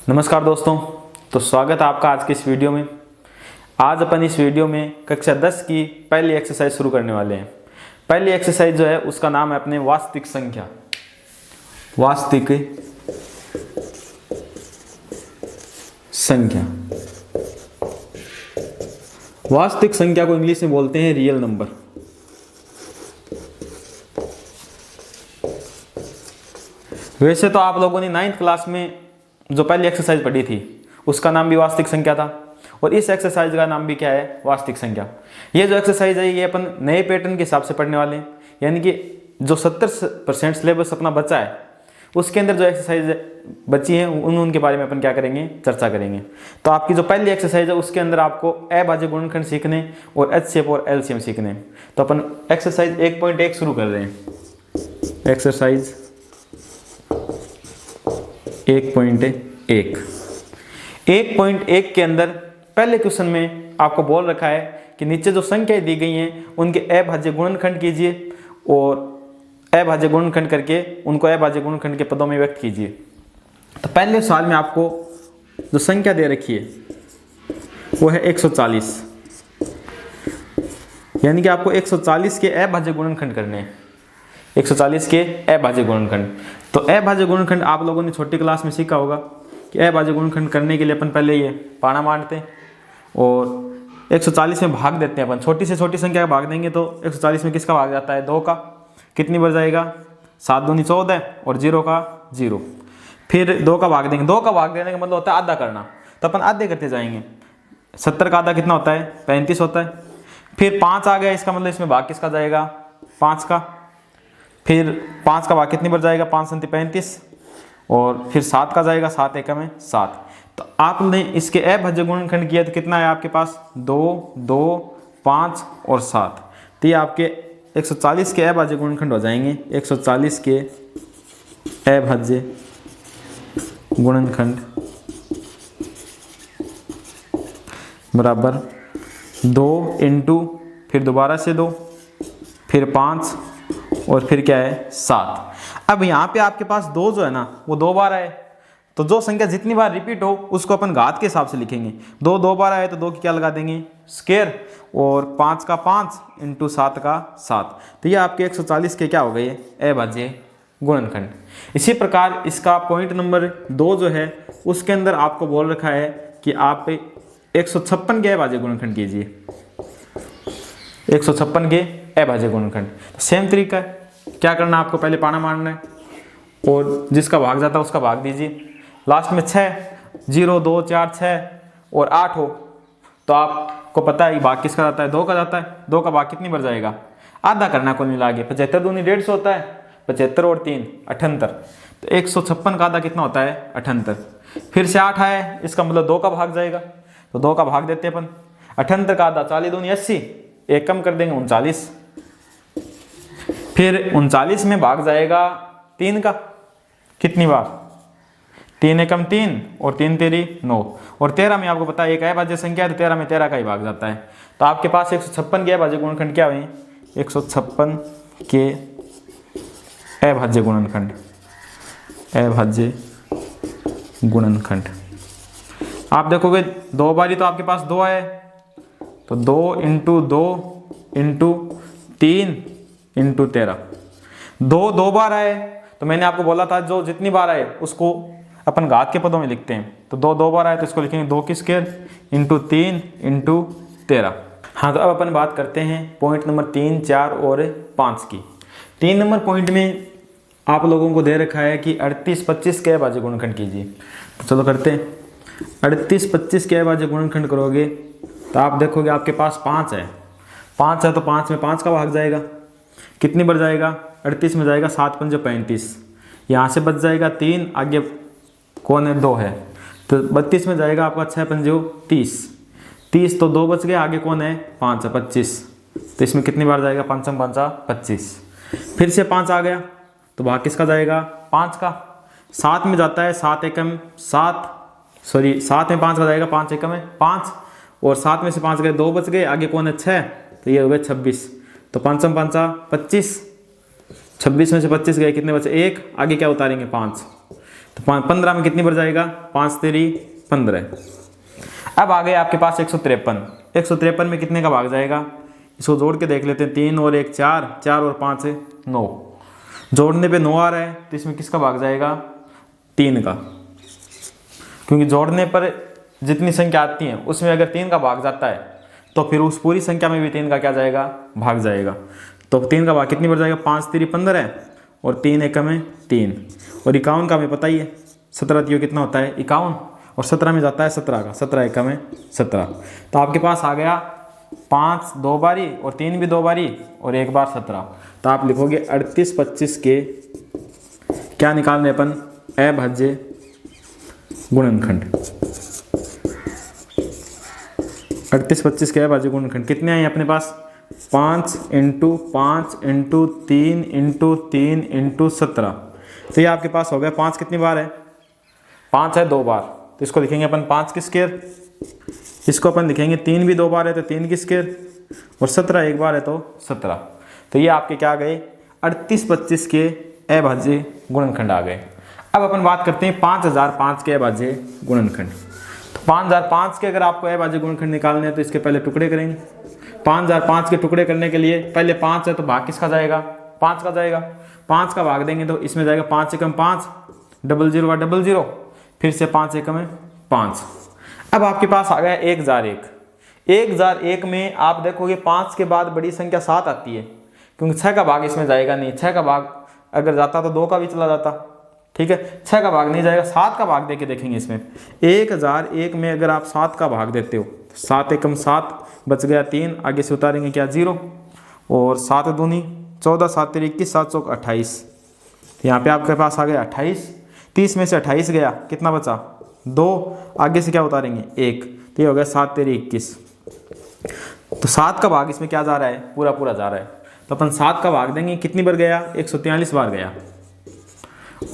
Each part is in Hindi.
नमस्कार दोस्तों, तो स्वागत है आपका आज के इस वीडियो में। आज अपन इस वीडियो में कक्षा 10 की पहली एक्सरसाइज शुरू करने वाले हैं। पहली एक्सरसाइज जो है उसका नाम है अपने वास्तविक संख्या। वास्तविक संख्या, वास्तविक संख्या को इंग्लिश में बोलते हैं रियल नंबर। वैसे तो आप लोगों ने 9th क्लास में जो पहली एक्सरसाइज पढ़ी थी उसका नाम भी वास्तविक संख्या था, और इस एक्सरसाइज का नाम भी क्या है, वास्तविक संख्या। ये जो एक्सरसाइज है ये अपन नए पैटर्न के हिसाब से पढ़ने वाले हैं, यानी कि जो 70% सिलेबस अपना बचा है उसके अंदर जो एक्सरसाइज बची है उनके बारे में अपन क्या करेंगे, चर्चा करेंगे। तो आपकी जो पहली एक्सरसाइज है उसके अंदर आपको अभाज्य गुणनखंड सीखने और एचसीएफ और एलसीएम सीखने। तो अपन एक्सरसाइज 1.1 शुरू कर रहे हैं। एक्सरसाइज 1.1 1.1 के अंदर पहले क्वेश्चन में आपको बोल रखा है कि नीचे जो संख्याएं दी गई हैं उनके अभाज्य गुणनखंड कीजिए और अभाज्य गुणनखंड करके उनको अभाज्य गुणनखंड के पदों में व्यक्त कीजिए। तो पहले सवाल में आपको जो संख्या दे रखी है वो है 140, यानी कि आपको 140 के अभाज्य गुणनखंड करने हैं। 140 के अभाज्य गुणनखंड, तो अभाज्य गुणनखंड आप लोगों ने छोटी क्लास में सीखा होगा कि अभाज्य गुणनखंड करने के लिए अपन पहले ये पाना मारते हैं और 140 में भाग देते हैं। अपन छोटी से छोटी संख्या का भाग देंगे तो 140 में किसका भाग जाता है, 2 का। कितनी बार जाएगा, 7 दूनी 14 और 0 का 0। फिर 2 का भाग देंगे, 2 का भाग देने का मतलब होता है आधा करना, तो अपन आधे करते जाएंगे। 70 का आधा कितना होता है, 35 होता है। फिर 5 आ गया, इसका मतलब इसमें भाग किसका जाएगा, 5 का। फिर 5 का भाग कितनी बार जाएगा, 5 संति 35, और फिर 7 का जाएगा, 7 एकम है 7। तो आपने इसके अभाज्य गुणनखंड किया तो कितना है आपके पास, 2, 2, 5 और 7। तो ये आपके 140 के अभाज्य गुणनखंड हो जाएंगे। 140 के अभाज्य गुणनखंड बराबर 2 इंटू फिर दोबारा से 2 फिर 5 और फिर क्या है 7। अब यहाँ पे आपके पास 2 जो है ना वो 2 बार आए, तो जो संख्या जितनी बार रिपीट हो उसको अपन घात के हिसाब से लिखेंगे। 2 बार आए तो 2 की क्या लगा देंगे, स्क्वायर, और 5 का 5 इंटू 7 का 7। तो ये आपके 140 के क्या हो गए, अभाज्य गुणनखंड। इसी प्रकार इसका पॉइंट नंबर 2 जो है उसके अंदर आपको बोल रखा है कि आप 156 के अभाज्य गुणनखंड कीजिए। 156 के अभाज्य गुणनखंड सेम तरीका है। क्या करना, आपको पहले पाना मारना है और जिसका भाग जाता है उसका भाग दीजिए। लास्ट में 6, 0, 2, 4, 6 और 8 हो तो आपको पता है भाग किसका जाता है, 2 का जाता है। 2 का भाग कितनी बार जाएगा, आधा करना कुल मिला के। 75 दूनी 150 होता है, 75 और 3 78। तो 156 का आधा कितना होता है, 78। फिर से 8 आए, इसका मतलब 2 का भाग जाएगा, तो 2 का भाग देते हैं अपन। 78 का आधा 40 दूनी 80, एक कम कर देंगे 39। फिर 39 में भाग जाएगा 3 का, कितनी बार, 3 एकम 3 और 3 तेरी 9, और 13 में आपको पता है एक अभाज्य संख्या है तो 13 में 13 का ही भाग जाता है। तो आपके पास 156 के अभाज्य गुणनखंड क्या हुए, 156 के अभाज्य गुणनखंड। अभाज्य गुणनखंड आप देखोगे 2 बारी तो आपके पास 2 आए, तो 2 इंटू 2 इंटू 3 इंटू 13। 2 बार आए तो मैंने आपको बोला था जो जितनी बार आए उसको अपन घात के पदों में लिखते हैं। तो 2 बार आए तो इसको लिखेंगे 2 की स्क्वायर इंटू 3 इंटू 13। हाँ, तो अब अपन बात करते हैं पॉइंट नंबर 3, 4 और 5 की। 3 नंबर पॉइंट में आप लोगों को दे रखा है कि 38, 25 के अभाज्य गुणनखंड कीजिए। तो चलो करते हैं। 38, 25 के अभाज्य गुणनखंड करोगे तो आप देखोगे आपके पास 5 है। 5 है तो 5 में 5 का भाग जाएगा, कितनी बार जाएगा, 38 में जाएगा 7 पंजे 35। यहाँ से बच जाएगा 3, आगे कौन है, 2 है, तो 32 में जाएगा आपका 6 पंजे 30। 30 तो 2 बच गए, आगे कौन है, 5 है, 25। तो इसमें कितनी बार जाएगा, 5 5 25। फिर से 5 आ गया तो भाग किसका जाएगा, 5 का। 7 में जाता है 7 एकम 7, सॉरी 7 में 5 का जाएगा, 5 एकम है 5, और 7 में से 5 गए, 2 बच गए, आगे कौन है, 6, तो ये हो गए 26। तो 5 5 25, 26 में से 25 गए, कितने बचे, 1, आगे क्या उतारेंगे, 5। तो 15 में कितनी बढ़ जाएगा, 5 तेरी 15। अब आ गए आपके पास 153। 153 में कितने का भाग जाएगा, इसको जोड़ के देख लेते हैं। 3 और 1 4, 4 और 5 है 9, जोड़ने पे 9 आ रहा है, तो इसमें किसका भाग जाएगा, 3 का। क्योंकि जोड़ने पर जितनी संख्या आती है उसमें अगर 3 का भाग जाता है तो फिर उस पूरी संख्या में भी 3 का क्या जाएगा, भाग जाएगा। तो 3 का भाग कितनी बढ़ जाएगा, 5 तेरी 15 है और 3 एकम है 3। और 51 का हमें पता ही है, 17 तियो कितना होता है 51, और 17 में जाता है 17 का, 17 एकम है 17। तो आपके पास आ गया 5 2 बारी और 3 भी 2 बारी और 1 बार 17। तो आप लिखोगे 38 25 के क्या निकालने अपन, अभाज्य गुणनखंड। 38 25 के अभाज्य गुणनखंड कितने आए अपने पास, 5 × 5 × 3 × 3 × 17। तो ये आपके पास हो गया। 5 कितनी बार है, 5 है 2 बार, तो इसको लिखेंगे अपन 5 की स्क्वायर। इसको अपन लिखेंगे 3 भी 2 बार है तो 3 की स्क्वायर, और 17 एक बार है तो 17। तो ये आपके क्या आ गए, 38 25 के अभाज्य गुणनखंड आ गए। अब अपन बात करते हैं 5005 के अभाज्य गुणनखंड। तो 5005 के अगर आपको अभाज्य गुणनखंड निकालने हैं तो इसके पहले टुकड़े करेंगे। 5005 के टुकड़े करने के लिए पहले 5 है तो भाग किसका जाएगा, 5 का जाएगा। 5 का भाग देंगे तो इसमें जाएगा 5 एकम 5, 00 का 00, फिर से 5 एकम है 5। अब आपके पास आ गया 1001। 1001 में आप देखोगे 5 के बाद बड़ी संख्या 7 आती है, क्योंकि 6 का भाग इसमें जाएगा नहीं। 6 का भाग अगर जाता तो 2 का भी चला जाता, ठीक है। 6 का भाग नहीं जाएगा, 7 का भाग देके देखेंगे इसमें। 1001 में अगर आप 7 का भाग देते हो, 7 एकम 7 बच गया 3, आगे से उतारेंगे क्या 0, और 7 दूनी 14, 7 तेरी 21, 7 चौक 28। यहाँ पे आपके पास आ गया 28। 30 में से 28 गया, कितना बचा 2, आगे से क्या उतारेंगे 1, तो ये हो गया 7 तेरी 21। तो 7 का भाग इसमें क्या जा रहा है, पूरा पूरा जा रहा है। तो अपन 7 का भाग देंगे, कितनी बार गया, 143 बार गया।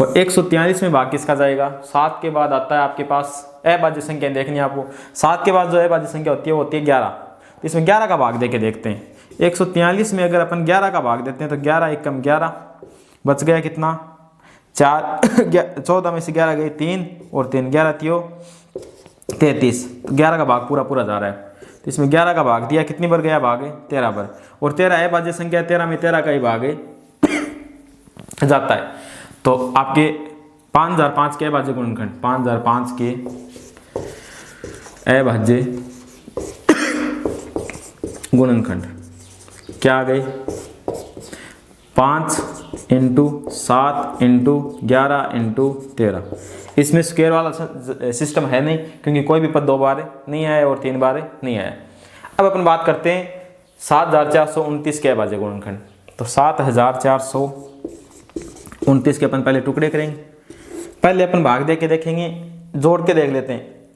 और 143 में भाग किसका जाएगा, 7 के बाद आता है आपके पास अभाज्य संख्या देखनी है आपको। 7 के बाद जो अभाज्य संख्या होती है वो होती है 11। तो इसमें 11 का भाग देके देखते हैं। 143 में अगर अपन 11 का भाग देते हैं तो 11 एकम 11 बच गया कितना 4, 14 में से 11 गए 3 और 3, 11 तियो 33। 11 का भाग पूरा पूरा जा रहा है। तो इसमें 11 का भाग दिया, कितनी बार गया भाग, 13 बार। और 13 अभाज्य संख्या, 13 में 13 का ही भाग जाता है। तो आपके 5005 के अभाज्य गुणनखंड, 5005 के अभाज्य गुणनखंड क्या आ गए, 5 × 7 × 11 × 13। इसमें स्क्वायर वाला सिस्टम है नहीं, क्योंकि कोई भी पद 2 बार नहीं आया और 3 बार नहीं आया। अब अपन बात करते हैं 7429 के अभाज्य गुणनखंड। तो 7429 के अपन पहले टुकड़े करेंगे। पहले अपन भाग दे के देखेंगे, जोड़ के देख लेते हैं।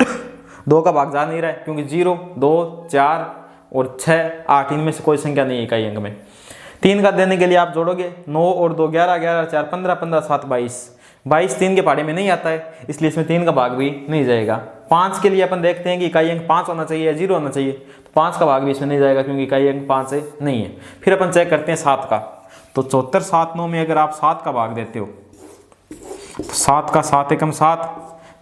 2 का भाग जा नहीं रहा है, क्योंकि 0 2 4 और 6 8 इनमें से कोई संख्या नहीं है इकाई अंक में। 3 का देने के लिए आप जोड़ोगे, 9 और 2 11, 11 4 15, 15 7 22, 22 3 के पहाड़े में नहीं आता है, इसलिए इसमें 3 का भाग भी नहीं जाएगा। 5 के लिए अपन देखते हैं कि इकाई अंक 5 होना चाहिए या 0 होना चाहिए, तो 5 का भाग भी इसमें नहीं जाएगा, क्योंकि इकाई अंक 5 है नहीं है। फिर अपन चेक करते हैं 7 का। तो 74 7 9 में अगर आप 7 का भाग देते हो तो 7 का 7 एकम 7,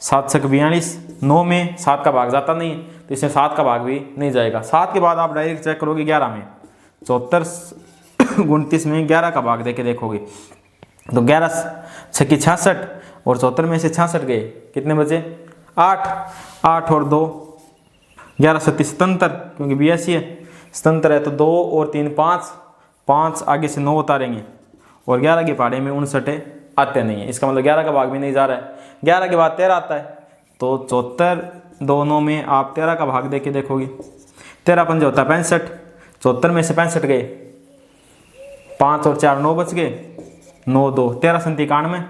7 छक 42, 9 में 7 का भाग जाता नहीं है, तो इसमें 7 का भाग भी नहीं जाएगा। 7 के बाद आप डायरेक्ट चेक करोगे 11 में, 74 29 में 11 का भाग देके देखोगे तो 11 छक्की 66 और 74 में से 66 गए, कितने बचे 8, 8 और 2 11 37 77, क्योंकि 82 है 77 है तो 2 और 3 5, 5 आगे से 9 उतारेंगे और 11 के पहाड़े में 59 आते नहीं है, इसका मतलब 11 का भाग भी नहीं जा रहा है। 11 के बाद 13 आता है, तो 74 दोनों में आप 13 का भाग देके देखोगे, 13 पंजे होता है 65, 74 में से 65 गए, 5 और 4 9 बच गए, 9 2 13 संत 91,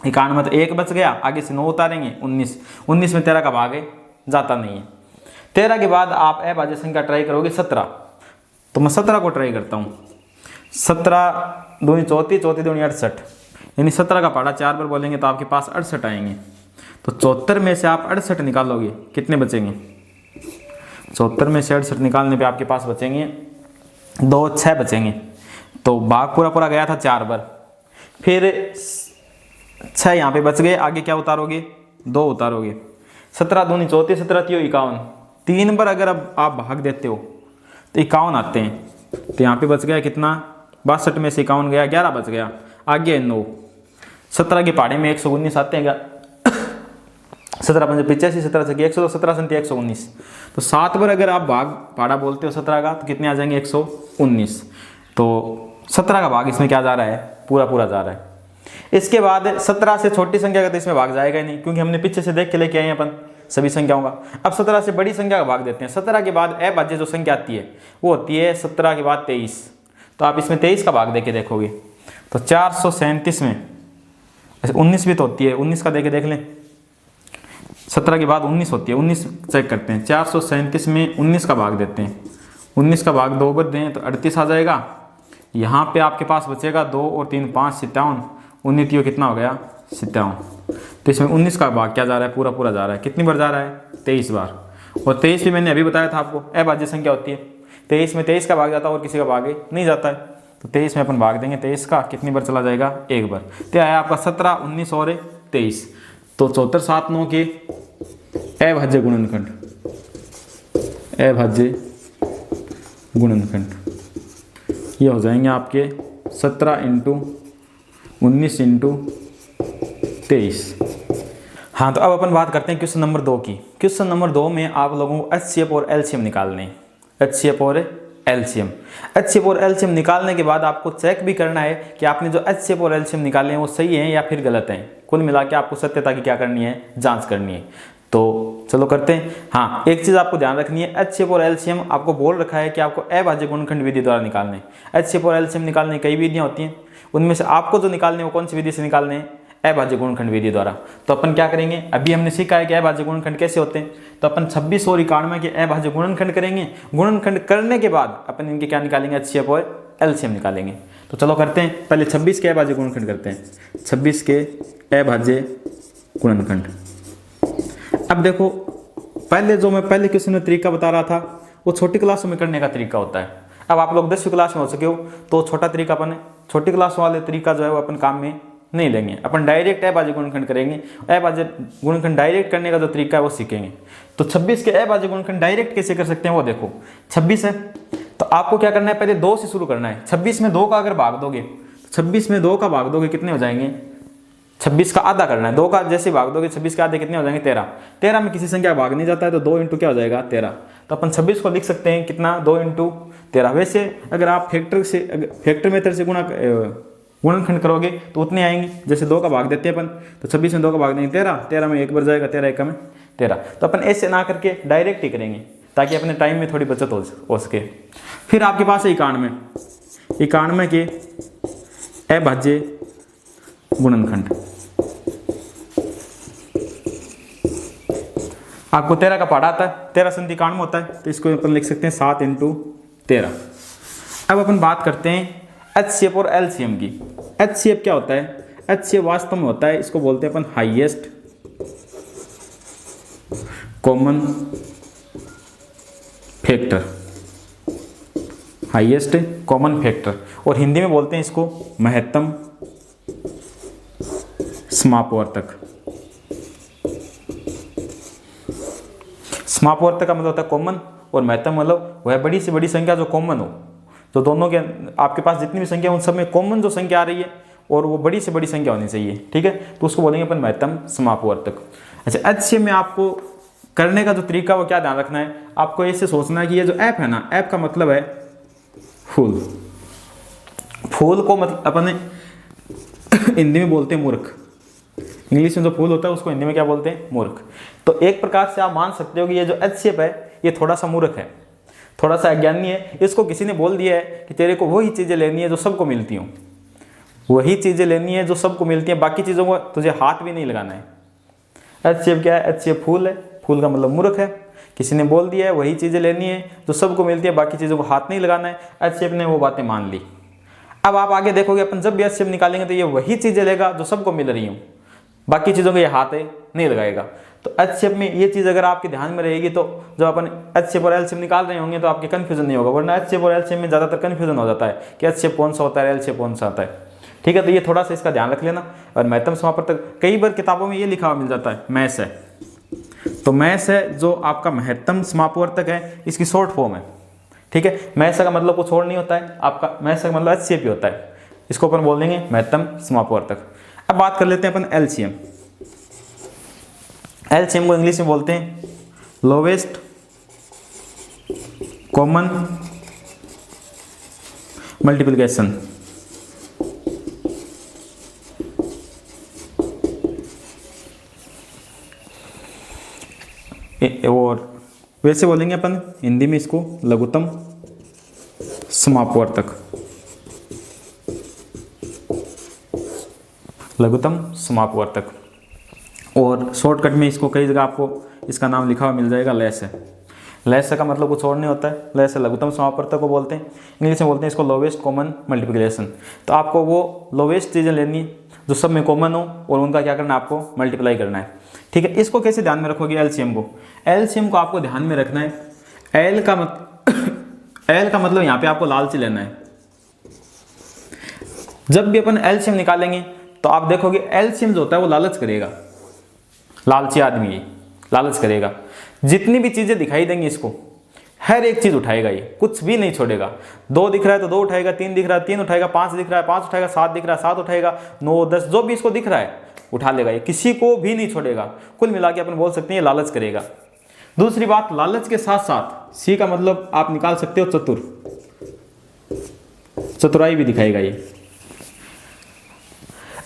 91 तो 1 बच गया, आगे से 9 उतारेंगे 19, 19 में 13 का भाग जाता नहीं है। 13 के बाद आप अभाज्य संख्या ट्राई करोगे 17, तो मैं 17 को ट्राई करता हूँ। 17 दूनी 34, 34 दूनी 68, यानी 17 का पहाड़ा 4 बार बोलेंगे तो आपके पास 68 आएंगे। तो 74 में से आप 68 निकालोगे, कितने बचेंगे, 74 में से 68 निकालने पे आपके पास बचेंगे 2 6 बचेंगे। तो भाग पूरा पूरा गया था 4 बार, फिर 6 यहाँ पे बच गए, आगे क्या उतारोगे, 2 उतारोगे। 17 दूनी 34, 17 तियो 51, 3 बार अगर अब आप भाग देते हो तो 51 आते हैं। तो यहाँ पे बच गया कितना, 62 में से 51 गया, 11 बच गया, आगे 9। 17 के पहाड़े में 119 आते हैं क्या, 17 पंजे 85, 17 से 100, 17 संति 119। तो 7 बार अगर आप भाग पहाड़ा बोलते हो 17 का तो कितने आ जाएंगे, 119। तो 17 का भाग इसमें क्या जा रहा है, पूरा पूरा जा रहा है। इसके बाद 17 से छोटी संख्या का तो इसमें भाग जाएगा ही नहीं, क्योंकि हमने पीछे से देख के लेके आए हैं अपन सभी संख्याओं का। अब 17 से बड़ी संख्या का भाग देते हैं। 17 के बाद अभाज्य जो संख्या आती है वो होती है 17 के बाद 23। तो आप इसमें 23 का भाग देके देखोगे तो 437 में 19 भी तो होती है, 19 का देके देख लें। 17 के बाद 19 होती है, 19 चेक करते हैं। 437 में 19 का भाग देते हैं, 19 का भाग 2 बार दें तो 38 आ जाएगा। यहाँ पे आपके पास बचेगा 2 और 3 5 57, 19 तियो कितना हो गया, 57। तो इसमें 19 का भाग क्या जा रहा है, पूरा पूरा जा रहा है। कितनी बार जा रहा है, 23 बार। और 23 भी मैंने अभी बताया था आपको अभाज्य संख्या होती है। 23 में 23 का भाग जाता है और किसी का भाग नहीं जाता है। तो 23 में अपन भाग देंगे 23 का, कितनी बार चला जाएगा, 1 बार। तो आया आपका 17, 19 और 23। तो 74, 7, 9 के अभाज्य गुणनखंड, अभाज्य गुणनखंड ये हो जाएंगे आपके 17 × 19 × 23। हाँ, तो अब अपन बात करते हैं क्वेश्चन नंबर 2 की। क्वेश्चन नंबर 2 में आप लोगों को एचसीएफ और एलसीएम निकालने हैं। एचसीएफ और एलसीएम, एचसीएफ और एलसीएम निकालने के बाद आपको चेक भी करना है कि आपने जो एचसीएफ और एलसीएम निकाले हैं वो सही हैं या फिर गलत हैं। कुल मिला के आपको सत्यता की क्या करनी है, जांच करनी है। तो चलो करते हैं। हाँ, एक चीज़ आपको ध्यान रखनी है, एचसीएफ और एलसीएम आपको बोल रखा है कि आपको अभाज्य गुणनखंड विधि द्वारा निकालने हैं। एचसीएफ और एलसीएम निकालने कई विधियाँ होती हैं, उनमें से आपको जो निकालने हैं वो कौन सी विधि से निकालने हैं, अभाज्य गुणनखंड विधि द्वारा। तो अपन क्या करेंगे, अभी हमने सीखा है कि अभाज्य गुणनखंड कैसे होते हैं। तो अपन 26 और 91 के अभाज्य गुणनखंड करेंगे। गुणनखंड करने के बाद अपन इनके क्या निकालेंगे, एचसीएफ और एलसीएम निकालेंगे। तो चलो करते हैं। पहले 26 के अभाज्य गुणनखंड करते हैं। 26 के अभाज्य गुणनखंड। अब देखो, पहले जो मैं पहले क्वेश्चन में तरीका बता रहा था वो छोटी क्लासों में करने का तरीका होता है। अब आप लोग 10वीं क्लास में हो सके हो तो छोटा तरीका अपन छोटी क्लास वाले तरीका जो है वो अपन काम में नहीं लेंगे। अपन डायरेक्ट अभाज्य गुणनखंड करेंगे। अभाज्य गुणनखंड डायरेक्ट करने का जो तरीका है वो सीखेंगे। तो 26 के अभाज्य गुणनखंड डायरेक्ट कैसे कर सकते हैं वो देखो। 26 है तो आपको क्या करना है, पहले 2 से शुरू करना है। 26 में 2 का अगर भाग दोगे, 26 में 2 का भाग दोगे कितने हो जाएंगे, 26 का आधा करना है। 2 का जैसे भाग दोगे 26 के आधे कितने हो जाएंगे, 13। 13 में किसी संख्या भाग नहीं जाता है तो 2 × क्या हो जाएगा, 13। तो अपन 26 को लिख सकते हैं कितना, 2 × 13। वैसे अगर आप फैक्टर मेथड से गुणनखंड करोगे तो उतने आएंगे। जैसे 2 का भाग देते हैं अपन, तो 26 में 2 का भाग देंगे 13, 13 में 1 बार जाएगा, 13 1 में 13। तो अपन ऐसे ना करके डायरेक्ट ही करेंगे ताकि अपने टाइम में थोड़ी बचत हो सके। फिर आपके पास है 91 के अभाज्य गुणनखंड। आपको 13 का पहाड़ा आता है, 13 संति 91 होता है, तो इसको अपन लिख सकते हैं 7 × 13। अब अपन बात करते हैं एचसीएफ और एलसीएम की। एचसीएफ क्या होता है, एचसीएफ वास्तव में होता है, इसको बोलते हैं अपन highest common factor, highest common factor, और हिंदी में बोलते हैं इसको महत्तम समापवर्तक। समापवर्तक का मतलब होता है कॉमन, और महत्तम मतलब वह बड़ी से बड़ी संख्या जो कॉमन हो, तो दोनों के आपके पास जितनी भी संख्या उन सब में कॉमन जो संख्या आ रही है और वो बड़ी से बड़ी संख्या होनी चाहिए, ठीक है। तो उसको बोलेंगे अपन महत्तम समापवर्तक। अच्छा, एचसीएफ में आपको करने का जो तरीका वो क्या ध्यान रखना है, आपको ऐसे सोचना है कि ये जो ऐप है ना, ऐप का मतलब है फूल। फूल को मतलब अपन हिंदी में बोलते हैं मूर्ख, इंग्लिश में जो फूल होता है उसको हिंदी में क्या बोलते हैं, मूर्ख। तो एक प्रकार से आप मान सकते हो कि ये जो एचसीएफ है ये थोड़ा सा मूर्ख है, थोड़ा सा अज्ञानी है। इसको किसी ने बोल दिया है कि तेरे को वही चीज़ें लेनी है जो सबको मिलती हों, वही चीज़ें लेनी है जो सबको मिलती हैं, बाकी चीज़ों को तुझे हाथ भी नहीं लगाना है। एचसीएफ क्या है, एचसीएफ फूल है, फूल का मतलब मूर्ख है। किसी ने बोल दिया है वही चीज़ें लेनी है जो सबको मिलती है, बाकी चीज़ों को हाथ नहीं लगाना है। एचसीएफ ने वो बातें मान ली। अब आप आगे देखोगे अपन जब भी एचसीएफ निकालेंगे तो ये वही चीज़ें लेगा जो सबको मिल रही हूँ, बाकी चीज़ों को ये हाथ नहीं लगाएगा। तो एचसीएफ में ये चीज़ अगर आपके ध्यान में रहेगी तो जब अपन एचसीएफ और एलसीएम निकाल रहे होंगे तो आपके कन्फ्यूजन नहीं होगा, वरना एचसीएफ और एलसीएम में ज़्यादातर कन्फ्यूजन हो जाता है कि एचसीएफ कौन सा होता है, एलसीएफ कौन सा आता है। ठीक है, तो ये थोड़ा सा इसका ध्यान रख लेना। और महत्तम समापवर्तक कई बार किताबों में ये लिखा हुआ मिल जाता है मैस है, तो मैस है जो आपका महत्तम समापवर्तक है, इसकी शॉर्ट फॉर्म है। ठीक है, मैस का मतलब कुछ और नहीं होता है, आपका मैस का मतलब HCF होता है, इसको अपन बोल देंगे महत्तम समापवर्तक। अब बात कर लेते हैं अपन LCM। LCM को इंग्लिश में बोलते हैं लोवेस्ट कॉमन मल्टीप्लिकेशन। और वैसे बोलेंगे अपन हिंदी में इसको लघुत्तम समापवर्तक, लघुत्तम समापवर्तक। और शॉर्टकट में इसको कई जगह आपको इसका नाम लिखा हुआ मिल जाएगा लेस है। लेस का मतलब कुछ और नहीं होता है, लेस लघुत्तम समापवर्तक को बोलते हैं, इंग्लिश में बोलते हैं इसको लोवेस्ट कॉमन मल्टीप्लिकेशन। तो आपको वो लोवेस्ट चीज़ें लेनी जो सब में कॉमन हो और उनका क्या करना है, आपको मल्टीप्लाई करना है। ठीक है, इसको कैसे ध्यान में रखोगे LCM को? LCM को आपको ध्यान में रखना है, L का मतलब यहाँ पे आपको लालची लेना है। जब भी अपन LCM निकालेंगे तो आप देखोगे LCM जो होता है वो लालच करेगा, लालची आदमी लालच करेगा। जितनी भी चीजें दिखाई देंगी इसको हर एक चीज उठाएगा, ये कुछ भी नहीं छोड़ेगा। 2 दिख रहा है तो 2 उठाएगा, 3 दिख रहा है 3 उठाएगा, 5 दिख रहा है 5 उठाएगा, 7 दिख रहा है 7 उठाएगा, 9 10 जो भी इसको दिख रहा है उठा लेगा, ये किसी को भी नहीं छोड़ेगा। कुल मिला के अपन बोल सकते हैं ये लालच करेगा। दूसरी बात, लालच के साथ साथ C का मतलब आप निकाल सकते हो चतुर, चतुराई भी दिखाएगा ये।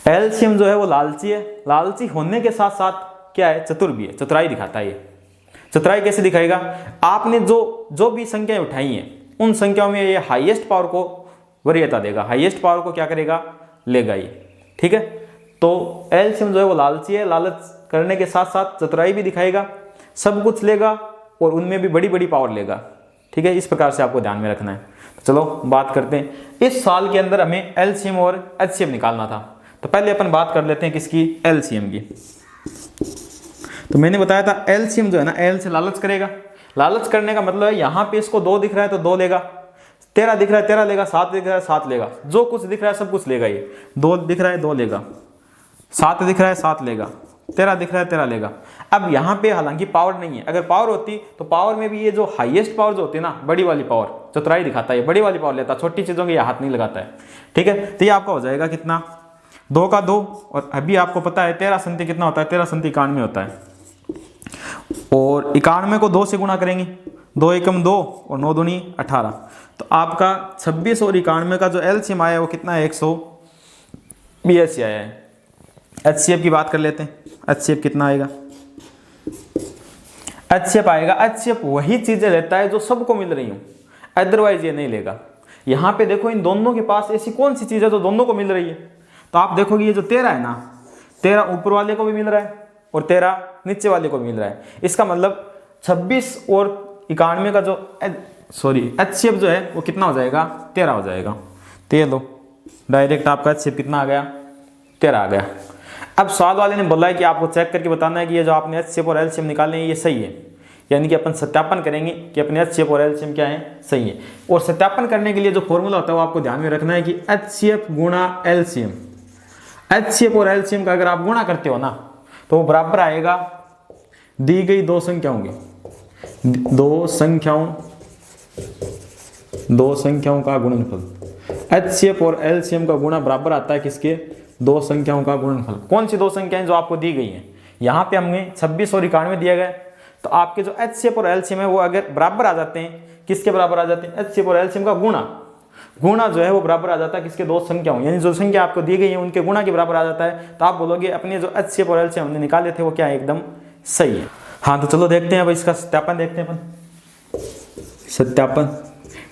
LCM जो है वो लालची है, लालची होने के साथ साथ क्या है, चतुर भी है, चतुराई दिखाता है ये। चतुराई कैसे दिखाएगा, आपने जो भी संख्याएं उठाई हैं उन संख्याओं में ये हाईएस्ट पावर को वरीयता देगा, हाईएस्ट पावर को क्या करेगा, लेगा ये। ठीक है, तो LCM जो है वो लालची है, लालच करने के साथ साथ चतुराई भी दिखाएगा, सब कुछ लेगा और उनमें भी बड़ी बड़ी पावर लेगा। ठीक है, इस प्रकार से आपको ध्यान में रखना है। तो चलो बात करते हैं, इस साल के अंदर हमें LCM और HCM निकालना था, तो पहले अपन बात कर लेते हैं किसकी, LCM की। तो मैंने बताया था LCM जो है ना, L से लालच करेगा। लालच करने का मतलब है यहाँ पे इसको 2 दिख रहा है तो 2 लेगा, 13 दिख रहा है 13 लेगा, 7 दिख रहा है 7 लेगा, जो कुछ दिख रहा है सब कुछ लेगा ये। 2 दिख रहा है 2 लेगा, 7 दिख रहा है 7 लेगा, 13 दिख रहा है 13 लेगा। अब यहाँ पे हालांकि पावर नहीं है, अगर पावर होती तो पावर में भी ये जो हाईएस्ट पावर जो होती है ना, बड़ी वाली पावर, चतुराई दिखाता है, बड़ी वाली पावर लेता, छोटी चीज़ों के ये हाथ नहीं लगाता है। ठीक है, तो ये आपका हो जाएगा कितना, 2 का 2, और अभी आपको पता है 13 संति कितना होता है, 13 संति 91 होता है। और 91 को 2 से गुणा करेंगे, 2 एकम 2 और 9 दूनी 18, तो आपका 26 और 91 का जो LCM आया है वो कितना है, 182 आया है। HCF की बात कर लेते हैं, HCF कितना आएगा, HCF आएगा, HCF वही चीजें लेता है जो सबको मिल रही हूँ, अदरवाइज ये नहीं लेगा। यहाँ पे देखो इन दोनों के पास ऐसी कौन सी चीज है जो दोनों को मिल रही है, तो आप देखोगे ये जो 13 है ना, 13 ऊपर वाले को भी मिल रहा है और 13 नीचे वाले को मिल रहा है। इसका मतलब 26 और 91 का जो HCF जो है वो कितना हो जाएगा, 13 हो जाएगा। तो ये लो डायरेक्ट आपका HCF कितना आ गया, 13 आ गया। अब सवाल वाले ने बोला है कि आपको चेक करके बताना है कि ये जो आपने HCF और LCM निकाले हैं ये सही है, यानी कि अपन सत्यापन करेंगे कि अपने HCF और LCM क्या है, सही है। और सत्यापन करने के लिए जो फॉर्मूला होता है वो आपको ध्यान में रखना है कि HCF गुणा LCM, HCF और LCM का अगर आप गुणा करते हो ना तो वो बराबर आएगा दी गई 2 संख्याओं की, 2 संख्याओं का गुणनफल। HCF और LCM का गुणा बराबर आता है किसके, 2 संख्याओं का गुणनफल। कौन सी 2 संख्याएं जो आपको दी गई हैं, यहाँ पे हमें 26 और 91 दिया गया, तो आपके जो HCF और LCM है वो अगर बराबर आ जाते हैं, किसके बराबर आ जाते हैं, HCF और LCM का गुणा जो है वो बराबर आ जाता है किसके, 2 संख्याओं, यानी जो संख्या आपको दी गई है उनके गुणा के बराबर आ जाता है। तो आप बोलोगे अपने जो HCF और LCM हमने निकाले थे वो क्या है, एकदम सही है। हाँ, तो चलो देखते हैं अब इसका सत्यापन देखते हैं अपन। सत्यापन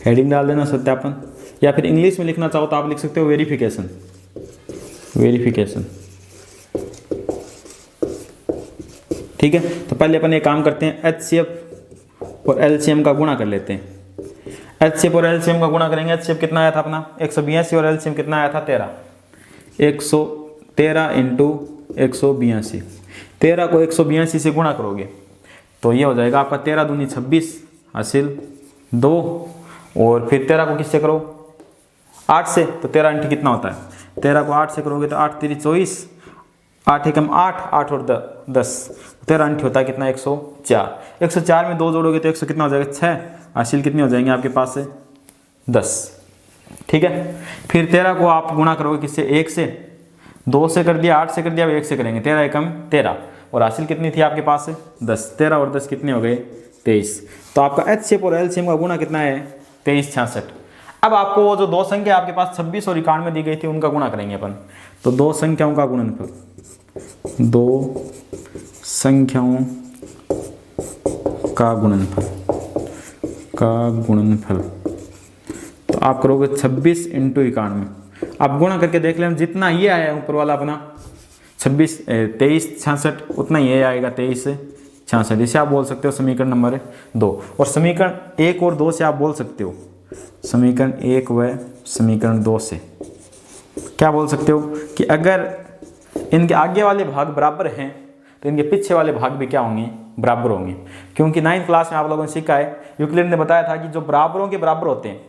हेडिंग डाल देना सत्यापन, या फिर इंग्लिश में लिखना चाहो तो आप लिख सकते हो वेरिफिकेशन, वेरिफिकेशन। ठीक है, तो पहले अपन एक काम करते हैं, HCF और LCM का गुणा कर लेते हैं। HCF और LCM का गुणा करेंगे, HCF कितना आया था अपना 182 और LCM कितना आया था 13, 113 इंटू 182, 13 को 182 से गुणा करोगे तो ये हो जाएगा आपका 13 दूनी 26 हासिल 2, और फिर 13 को किससे करो 8 से, तो 13 इंटू कितना होता है 13 को 8 से करोगे तो 8 3 24, 8 एकम 8, 8 और 10, 13 अंठ होता है कितना 104। 104 में 2 जोड़ोगे तो 100 कितना हो जाएगा 6, हासिल कितने हो जाएंगे आपके पास से 10। ठीक है, फिर 13 को आप गुणा करोगे किससे 1 से, 2 से कर दिया, 8 से कर दिया, अब 1 से करेंगे, 13 एकम 13 और हासिल कितनी थी आपके पास से 10। 13 और 10 कितने हो गए 23। तो आपका एचसीएफ और एलसीएम का गुणा कितना है 23 66। अब आपको वो जो दो संख्या आपके पास 26 और 91 दी गई थी उनका गुणा करेंगे अपन। तो दो संख्याओं का गुणनफल, दो संख्याओं का गुणनफल तो आप करोगे 26 इंटू 91। आप गुणा करके देख लेना, जितना ये आया ऊपर वाला अपना 23 66 उतना ये आएगा 23 66। इसे आप बोल सकते हो समीकरण नंबर 2। और समीकरण 1 और 2 से आप बोल सकते हो, समीकरण 1 व समीकरण 2 से क्या बोल सकते हो कि अगर इनके आगे वाले भाग बराबर हैं तो इनके पीछे वाले भाग भी क्या होंगे बराबर होंगे। क्योंकि 9th क्लास में आप लोगों ने सीखा है, यूक्लिड ने बताया था कि जो बराबरों के बराबर होते हैं,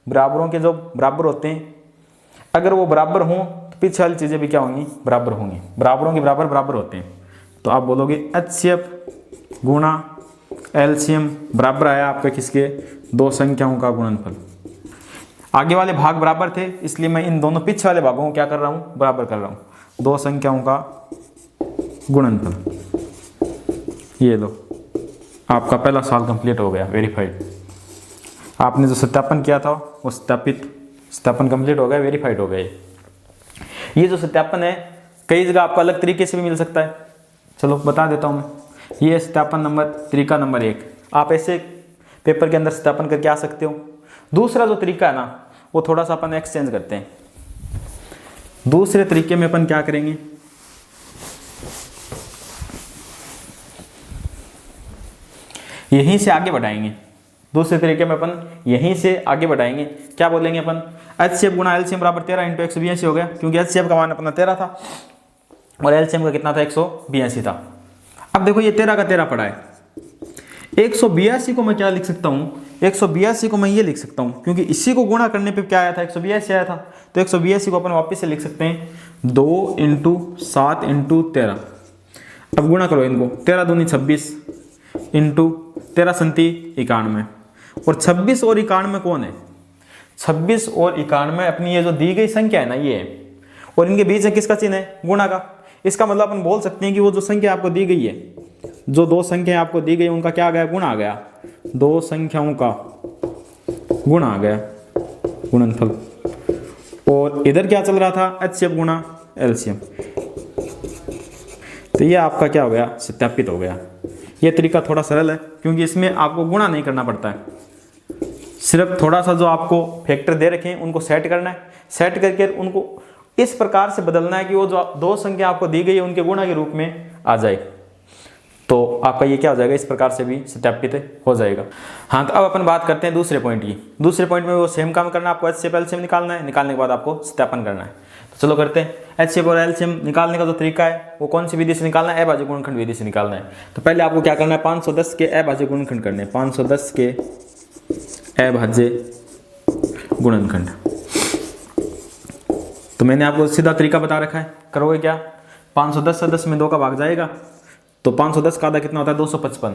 बराबरों के जो बराबर होते हैं अगर वो बराबर हों तो पीछे वाली चीज़ें भी क्या होंगी बराबर होंगी। बराबरों के बराबर बराबर होते हैं। तो आप बोलोगे एचसीएफ गुणा एलसीएम बराबर आया आपका किसके, दो संख्याओं का गुणनफल। आगे वाले भाग बराबर थे इसलिए मैं इन दोनों पीछे वाले भागों को क्या कर रहा हूँ बराबर कर रहा हूँ, दो संख्याओं का गुणनफल। ये लो आपका पहला सवाल कंप्लीट हो गया, वेरीफाइड। आपने जो सत्यापन किया था वो सत्यापन कंप्लीट हो गया, वेरीफाइड हो गया। ये जो सत्यापन है कई जगह आपको अलग तरीके से भी मिल सकता है, चलो बता देता हूँ मैं। ये सत्यापन नंबर तरीका नंबर 1, आप ऐसे पेपर के अंदर सत्यापन करके आ सकते हो। दूसरा जो तरीका है ना वो थोड़ा सा अपन एक्सचेंज करते हैं। दूसरे तरीके में अपन क्या करेंगे, यहीं से आगे बढ़ाएंगे। दूसरे तरीके में अपन यहीं से आगे बढ़ाएंगे। क्या बोलेंगे अपन, एचसीएफ गुणा एलसीएम बराबर 13 इंटू 182 हो गया, क्योंकि एचसीएफ का मान अपना 13 था और एलसीएम का कितना था 182 था। अब देखो ये 13 का 13 पड़ा है, 182 को मैं क्या लिख सकता हूँ, 182 को मैं ये लिख सकता हूँ क्योंकि इसी को गुणा करने पे क्या आया था 182 आया था। तो 182 को अपन वापस से लिख सकते हैं 2 इंटू 7 इंटू 13। अब गुणा करो इनको, 13 दूनी 26 इंटू 13 संती 91। और 26 और 91 कौन है, 26 और 91 अपनी ये जो दी गई संख्या है ना ये है, और इनके बीच में किसका चिन्ह है गुणा का। इसका मतलब अपन बोल सकते हैं कि वो जो संख्या आपको दी गई है, जो दो संख्या आपको दी गई उनका क्या आ गया गुणा आ गया, दो संख्याओं का गुणा आ गया गुणनफल। और इधर क्या चल रहा था एचसीएफ गुणा एलसीएम। तो ये आपका क्या हो गया सत्यापित हो गया। ये तरीका थोड़ा सरल है क्योंकि इसमें आपको गुणा नहीं करना पड़ता है, सिर्फ थोड़ा सा जो आपको फैक्टर दे रखे हैं उनको सेट करना है। सेट करके उनको इस प्रकार से बदलना है कि वो जो दो संख्या आपको दी गई है उनके गुणा के रूप में आ जाए। तो आपका ये क्या हो जाएगा, इस प्रकार से भी सत्यापित हो जाएगा। हाँ, तो अब अपन बात करते हैं दूसरे पॉइंट की। दूसरे पॉइंट में वो सेम काम करना है, आपको एचसीएफ एलसीएम निकालना है, निकालने के बाद आपको सत्यापन करना है। तो चलो करते हैं। एचसीएफ और एलसीएम निकालने का जो तरीका है वो कौन सी विधि से निकालना है, अभाज्य गुणनखंड विधि से निकालना है। तो पहले आपको क्या करना है, 510 के अभाज्य गुणनखंड करने, 510 के अभाज्य गुणनखंड। तो मैंने आपको सीधा तरीका बता रखा है, करोगे क्या, 510 से 10 में 2 का भाग जाएगा तो 510 का आधा कितना होता है 255।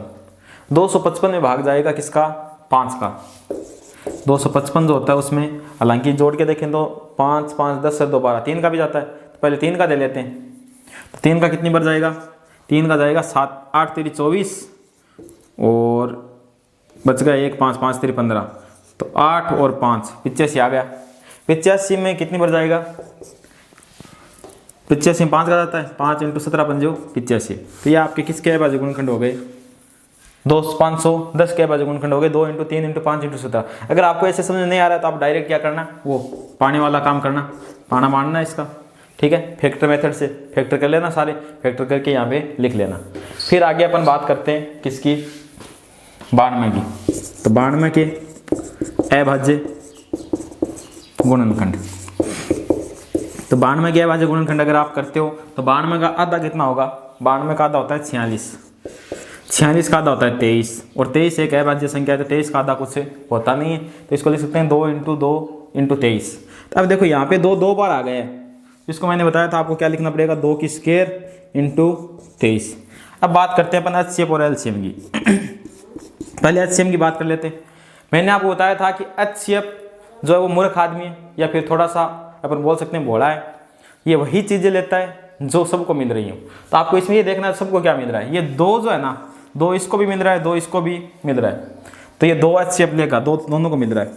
255 में भाग जाएगा किसका 5 का। 255 जो होता है उसमें हालांकि जोड़ के देखें तो 5 5 10 से 2 12 3 का भी जाता है। तो पहले 3 का दे लेते हैं। तो 3 का कितनी बार जाएगा, 3 का जाएगा 7 8 3 24 और बच गया 1 5 5 3 15। तो 8 और 5 85 आ गया। 85 में कितनी बार जाएगा, 85 में 5 का जाता है, 5 इंटू 17 पंजो 85। तो ये आपके किसके अभाज्य गुणनखंड हो गए, 510 के अभाज्य गुणनखंड हो गए, 2 इंटू 3 इंटू 5 इंटू 17। अगर आपको ऐसे समझ नहीं आ रहा है तो आप डायरेक्ट क्या करना, वो पानी वाला काम करना, पाना मारना इसका, ठीक है, फैक्टर मेथड से फैक्टर कर लेना, सारे फैक्टर करके यहाँ पे लिख लेना। फिर आगे अपन बात करते हैं किसकी, 92 की। तो 92 के अभाज्य गुणनखंड। तो 92 के अभाज्य गुणनखंड अगर आप करते हो तो 92 का आधा कितना होगा, 92 का आधा होता है 46, 46 का आधा होता है 23, और 23 एक अभाज्य संख्या है तो 23 का आधा कुछ होता नहीं है, तो इसको लिख सकते हैं 2 इंटू 2 इंटू 23। तो अब देखो यहाँ पे 2 2 बार आ गए, इसको मैंने बताया था आपको क्या लिखना पड़ेगा, 2 की स्क्वायर इंटू 23। अब बात करते हैं अपन एचसीएफ और एलसीएम की। पहले एचसीएम की बात कर लेते हैं। मैंने आपको बताया था कि एचसीएफ जो है वो मूर्ख आदमी है या फिर थोड़ा सा अपन बोल सकते हैं भोला है, ये वही चीज़ें लेता है जो सबको मिल रही हो। तो आपको इसमें ये देखना है सबको क्या मिल रहा है। ये 2 जो है ना, 2 इसको भी मिल रहा है, 2 इसको भी मिल रहा है, तो ये 2 एचसीएफ लेगा, दोनों को मिल रहा है।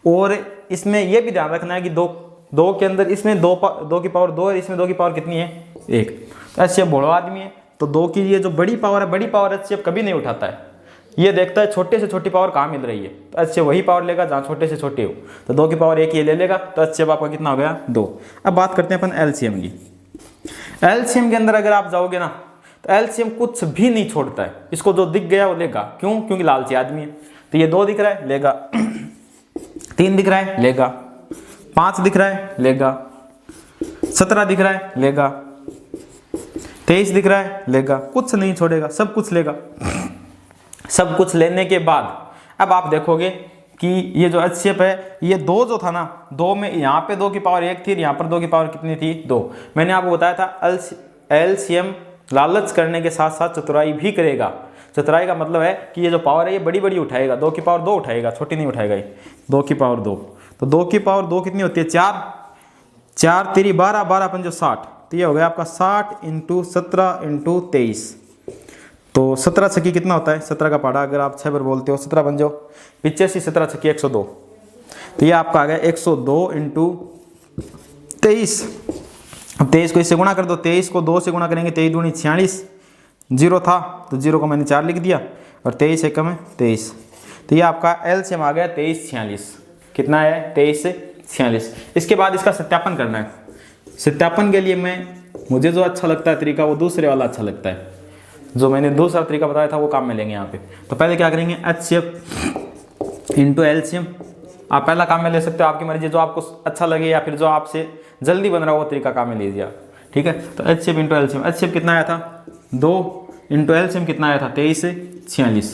और इसमें यह भी ध्यान रखना है कि 2 के अंदर इसमें 2 की पावर 2 है, इसमें 2 की पावर कितनी है, 1। तो एचसीएफ भोला आदमी है, तो 2 की ये जो बड़ी पावर है, बड़ी पावर एचसीएफ कभी नहीं उठाता है। ये देखता है छोटे से छोटी पावर कहाँ मिल रही है, तो एचसीएफ वही पावर लेगा जहाँ छोटे से छोटे हो। तो 2 की पावर 1 ये ले लेगा, तो एचसीएफ आपका कितना हो गया, 2। अब बात करते हैं अपन एलसीएम की। एलसीएम के अंदर अगर आप जाओगे ना, तो एलसीएम कुछ भी नहीं छोड़ता है, इसको जो दिख गया वो लेगा। क्यों? क्योंकि लालची आदमी है। तो ये 2 दिख रहा है, लेगा। 3 दिख रहा है, लेगा। 5 दिख रहा है, लेगा। 17 दिख रहा है, लेगा। 23 दिख रहा है, लेगा। कुछ नहीं छोड़ेगा, सब कुछ लेगा। सब कुछ लेने के बाद अब आप देखोगे कि ये जो एचसीएफ है, ये 2 जो था ना, 2 में यहाँ पे 2 की पावर 1 थी, यहाँ पर 2 की पावर कितनी थी, 2। मैंने आपको बताया था एलसीएम लालच करने के साथ साथ चतुराई भी करेगा। चतुराई का मतलब है कि ये जो पावर है ये बड़ी बड़ी उठाएगा, 2 की पावर 2 उठाएगा, छोटी नहीं उठाएगा ये, 2 की पावर 2। तो 2 की पावर 2 कितनी होती है, 4। 4 तेरी 12, 12 पंजो 60, तो ये हो गया आपका 60 इंटू 17 इंटू 23। तो 17 छक्की कितना होता है, 17 का पहाड़ा अगर आप 6 बार बोलते हो, 17 बन जाओ 85, 17 छक्की 102। तो ये आपका आ गया 102 इंटू 23। अब 23 को इससे गुणा कर दो, 23 को 2 से गुणा करेंगे, 23 दूनी 46, 0 था तो 0 को मैंने 4 लिख दिया, और 23 एकम है 23। तो ये आपका एलसीएम आ गया 23 46। कितना है, 23 से 46। इसके बाद इसका सत्यापन करना है। सत्यापन के लिए मुझे जो अच्छा लगता है तरीका, वो दूसरे वाला अच्छा लगता है। जो मैंने दूसरा तरीका बताया था वो काम में लेंगे यहाँ पे। तो पहले क्या करेंगे, एचसीएफ इंटू एलसीएम। आप पहला काम में ले सकते हो, आपकी मर्जी, जो आपको अच्छा लगे या फिर जो आपसे जल्दी बन रहा हो वो तरीका काम में लीजिए, ठीक है। तो एचसीएफ इंटू एलसीएम, एचसीएफ कितना आया था 2 इंटू एलसीएम कितना आया था 23 से 46।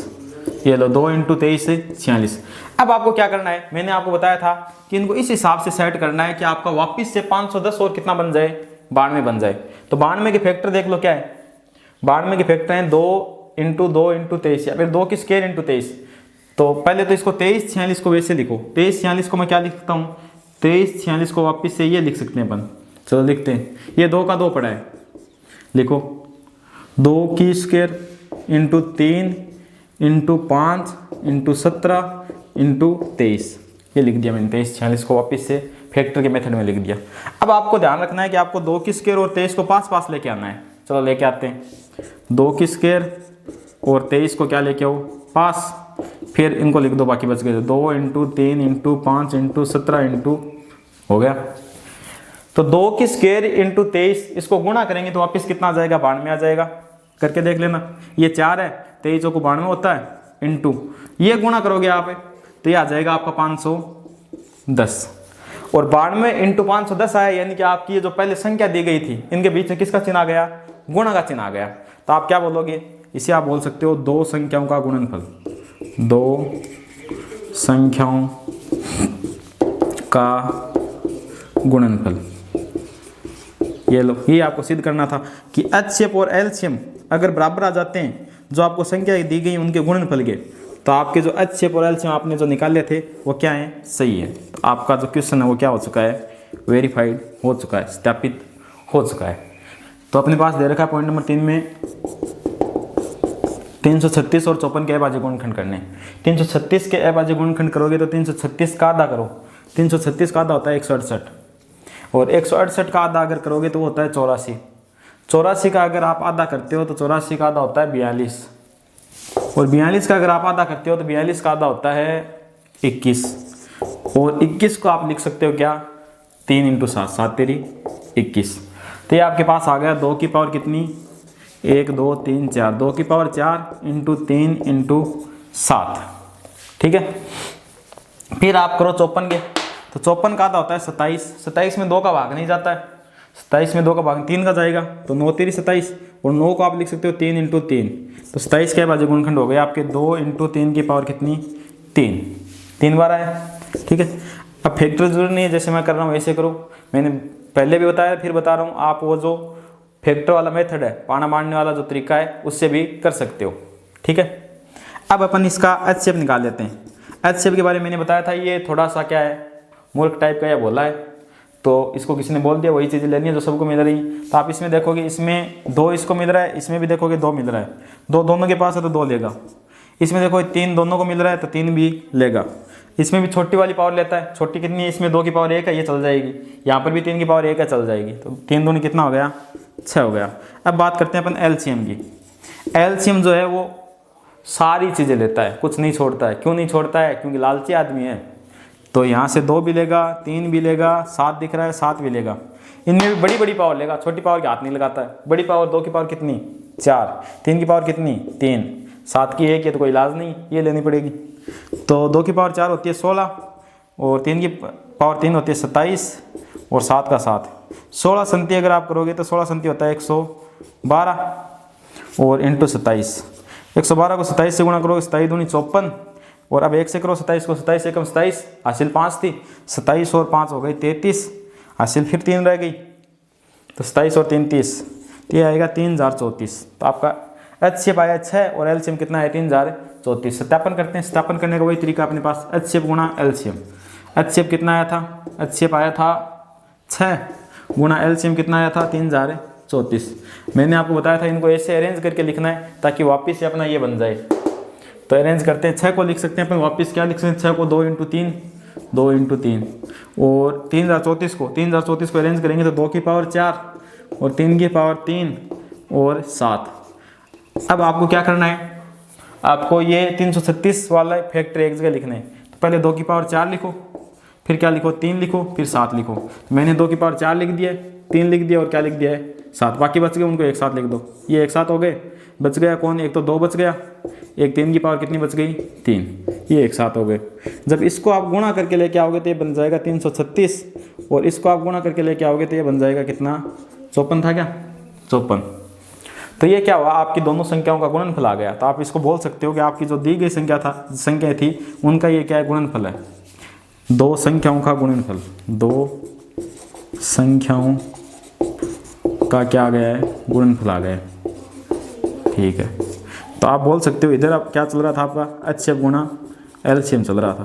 ये लो 2 इंटू 23 से 46। अब आपको क्या करना है, मैंने आपको बताया था कि इनको इस हिसाब से सेट करना है कि आपका वापिस से 510 और कितना बन जाए, 92 बन जाए। तो 92 के फैक्टर देख लो क्या है, 92 के फैक्टर हैं 2 इंटू 2 इंटू 23 या फिर 2 की स्क्वायर इंटू 23। तो पहले तो इसको 23 46 को वैसे लिखो, 23 46 को मैं क्या लिख सकता हूँ, 23 46 को वापिस से ये लिख सकते हैं अपन। चलो लिखते हैं, ये 2 का 2 पड़ा है, लिखो 2 की square into 3 into 5 into 17 into 23, ये लिख दिया मैंने। 23 46 को वापिस से फैक्टर के मेथड में लिख दिया। अब आपको ध्यान रखना है कि आपको 2 की स्क्वायर और 23 को पास पास लेके आना है। चलो लेके आते हैं, 2 की स्क्वायर और 23 को क्या लेके आओ, पास, फिर इनको लिख दो, बाकी बच गए 2 इंटू 3 इंटू 5 इंटू 17 इंटू, हो गया। तो 2 की स्क्वायर इंटू 23 इसको गुणा करेंगे तो वापस कितना आ जाएगा, 92 आ जाएगा। करके देख लेना, ये 4 है, 23 को 92 होता है, इंटू ये गुणा करोगे आप तो ये आ जाएगा आपका 510। और 92 इंटू 510 आया, यानी कि आपकी ये जो पहले संख्या दी गई थी इनके बीच में किसका चिन्ह आ गया, गुणा का चिन्ह आ गया। तो आप क्या बोलोगे, इसे आप बोल सकते हो 2 संख्याओं का गुणनफल, 2 संख्याओं का गुणनफल। ये लो, ये आपको सिद्ध करना था कि एचसीएफ और एलसीएम अगर बराबर आ जाते हैं, जो आपको संख्या दी गई उनके गुणनफल के, तो आपके जो एचसीएफ और एलसीएम आपने जो निकाले थे वो क्या है, सही है। तो आपका जो क्वेश्चन है वो क्या हो चुका है, वेरीफाइड हो चुका है, सत्यापित हो चुका है। तो अपने पास दे रखा है पॉइंट नंबर 3 में 336 और 54 के अभाज्य गुणनखंड करने। 336 के अभाज्य गुणनखंड करोगे तो 336 का आधा करो, 336 का आधा होता है 168, और 168 का आधा अगर करोगे तो वो होता है 84। 84 का अगर आप आधा करते हो तो 84 का आधा होता है 42, और 42 का अगर आप आधा करते हो तो 42 का आधा होता है 21, और 21 को आप लिख सकते हो क्या, 3 इंटू 7, 7 तेरी 21। तो ये आपके पास आ गया 2 की पावर कितनी, 1 2 3 4, 2 की पावर 4 इंटू 3 इंटू 7, ठीक है। फिर आप करो 54 के, तो 54 का आधा होता है 27, 27 में 2 का भाग नहीं जाता है, 27 में 2 का भाग 3 का जाएगा, तो 9 तेरी 27, और 9 को आप लिख सकते हो 3 इंटू 3, तो 27 के अभाज्य गुणनखंड हो गए आपके 2 इंटू 3 की पावर कितनी, 3 बार आया, ठीक है। अब फैक्टर जरूरी नहीं है, जैसे मैं कर रहा हूँ वैसे करो। मैंने पहले भी बताया फिर बता रहा हूँ, आप वो जो फैक्टर वाला मेथड है, पाना मारने वाला जो तरीका है, उससे भी कर सकते हो। ठीक है, अब अपन इसका HCF निकाल लेते हैं। HCF के बारे में मैंने बताया था, ये थोड़ा सा क्या है, मूर्ख टाइप का या बोला है, तो इसको किसी ने बोल दिया, वही चीज़ें लेनी है जो सबको मिल रही है। तो आप इसमें देखोगे, इसमें 2 इसको मिल रहा है, इसमें भी देखोगे 2 मिल रहा है, 2 दोनों के पास है तो 2 लेगा। इसमें देखो 3 दोनों को मिल रहा है तो 3 भी लेगा। इसमें भी छोटी वाली पावर लेता है, छोटी कितनी है, इसमें 2 की पावर 1 है, ये चल जाएगी। यहाँ पर भी 3 की पावर 1 है, चल जाएगी। तो 3 दूनी कितना हो गया, 6 हो गया। अब बात करते हैं अपन LCM की। LCM जो है वो सारी चीज़ें लेता है, कुछ नहीं छोड़ता है। क्यों नहीं छोड़ता है, क्योंकि लालची आदमी है। तो यहाँ से 2 भी लेगा, 3 भी लेगा, 7 दिख रहा है, 7 भी लेगा। इनमें भी बड़ी बड़ी पावर लेगा, छोटी पावर के हाथ नहीं लगाता है। बड़ी पावर 2 की पावर कितनी, 4, 3 की पावर कितनी, 3, 7 की 1 है तो कोई इलाज नहीं, ये लेनी पड़ेगी। तो 2 की पावर 4 होती है 16, और 3 की पावर 3 होती है 27, और 7 का 7, 16 संति अगर आप करोगे तो 16 संति होता है 112, और इंटू 27, 112 को 27 से गुणा करोगे, 27 दूनी 54, और अब 1 से करो 27 को, 27 से कम 27, हासिल 5 थी, 27 और 5 हो गई 33, हासिल फिर 3 रह गई, तो 27 और 3 30, तो ये आएगा 3034। तो आपका HCF आया 6 और LCM कितना है, 3034। सत्यापन करते हैं, सत्यापन करने का वही तरीका अपने पास, HCF गुणा LCM। HCF कितना आया था, HCF आया था 6 गुणा LCM कितना आया था, 3034। मैंने आपको बताया था इनको ऐसे अरेंज करके लिखना है ताकि वापस से अपना ये बन जाए। तो अरेंज करते हैं, 6 को लिख सकते हैं अपन वापस, क्या लिख सकते हैं, 6 को 2 × 3, 2 × 3, और 3034 को अरेंज करेंगे तो 2 की पावर 4 और 3 की पावर 3 और 7। अब आपको क्या करना है, आपको ये 336 वाला फैक्टर एक जगह लिखना है। तो पहले 2 की पावर 4 लिखो, फिर क्या लिखो, 3 लिखो, फिर 7 लिखो। तो मैंने 2 की पावर 4 लिख दिया, 3 लिख दिया, और क्या लिख दिया है, 7। बाकी बच गए उनको एक साथ लिख दो, ये एक साथ हो गए। बच गया कौन, एक तो 2 बच गया, एक 3 की पावर कितनी बच गई, 3, ये एक साथ हो गए। जब इसको आप गुणा करके लेके आओगे तो ये बन जाएगा 336, और इसको आप गुणा करके लेके आओगे तो ये बन जाएगा कितना, 54 था क्या, 54। तो ये क्या हुआ, आपकी दोनों संख्याओं का गुणनफल आ गया। तो आप इसको बोल सकते हो कि आपकी जो दी गई संख्या थी उनका ये क्या है, गुणनफल है। 2 संख्याओं का गुणनफल, 2 संख्याओं का क्या आ गया है, गुणनफल आ गया है। ठीक है, तो आप बोल सकते हो इधर आप क्या चल रहा था, आपका HCF गुणा LCM चल रहा था।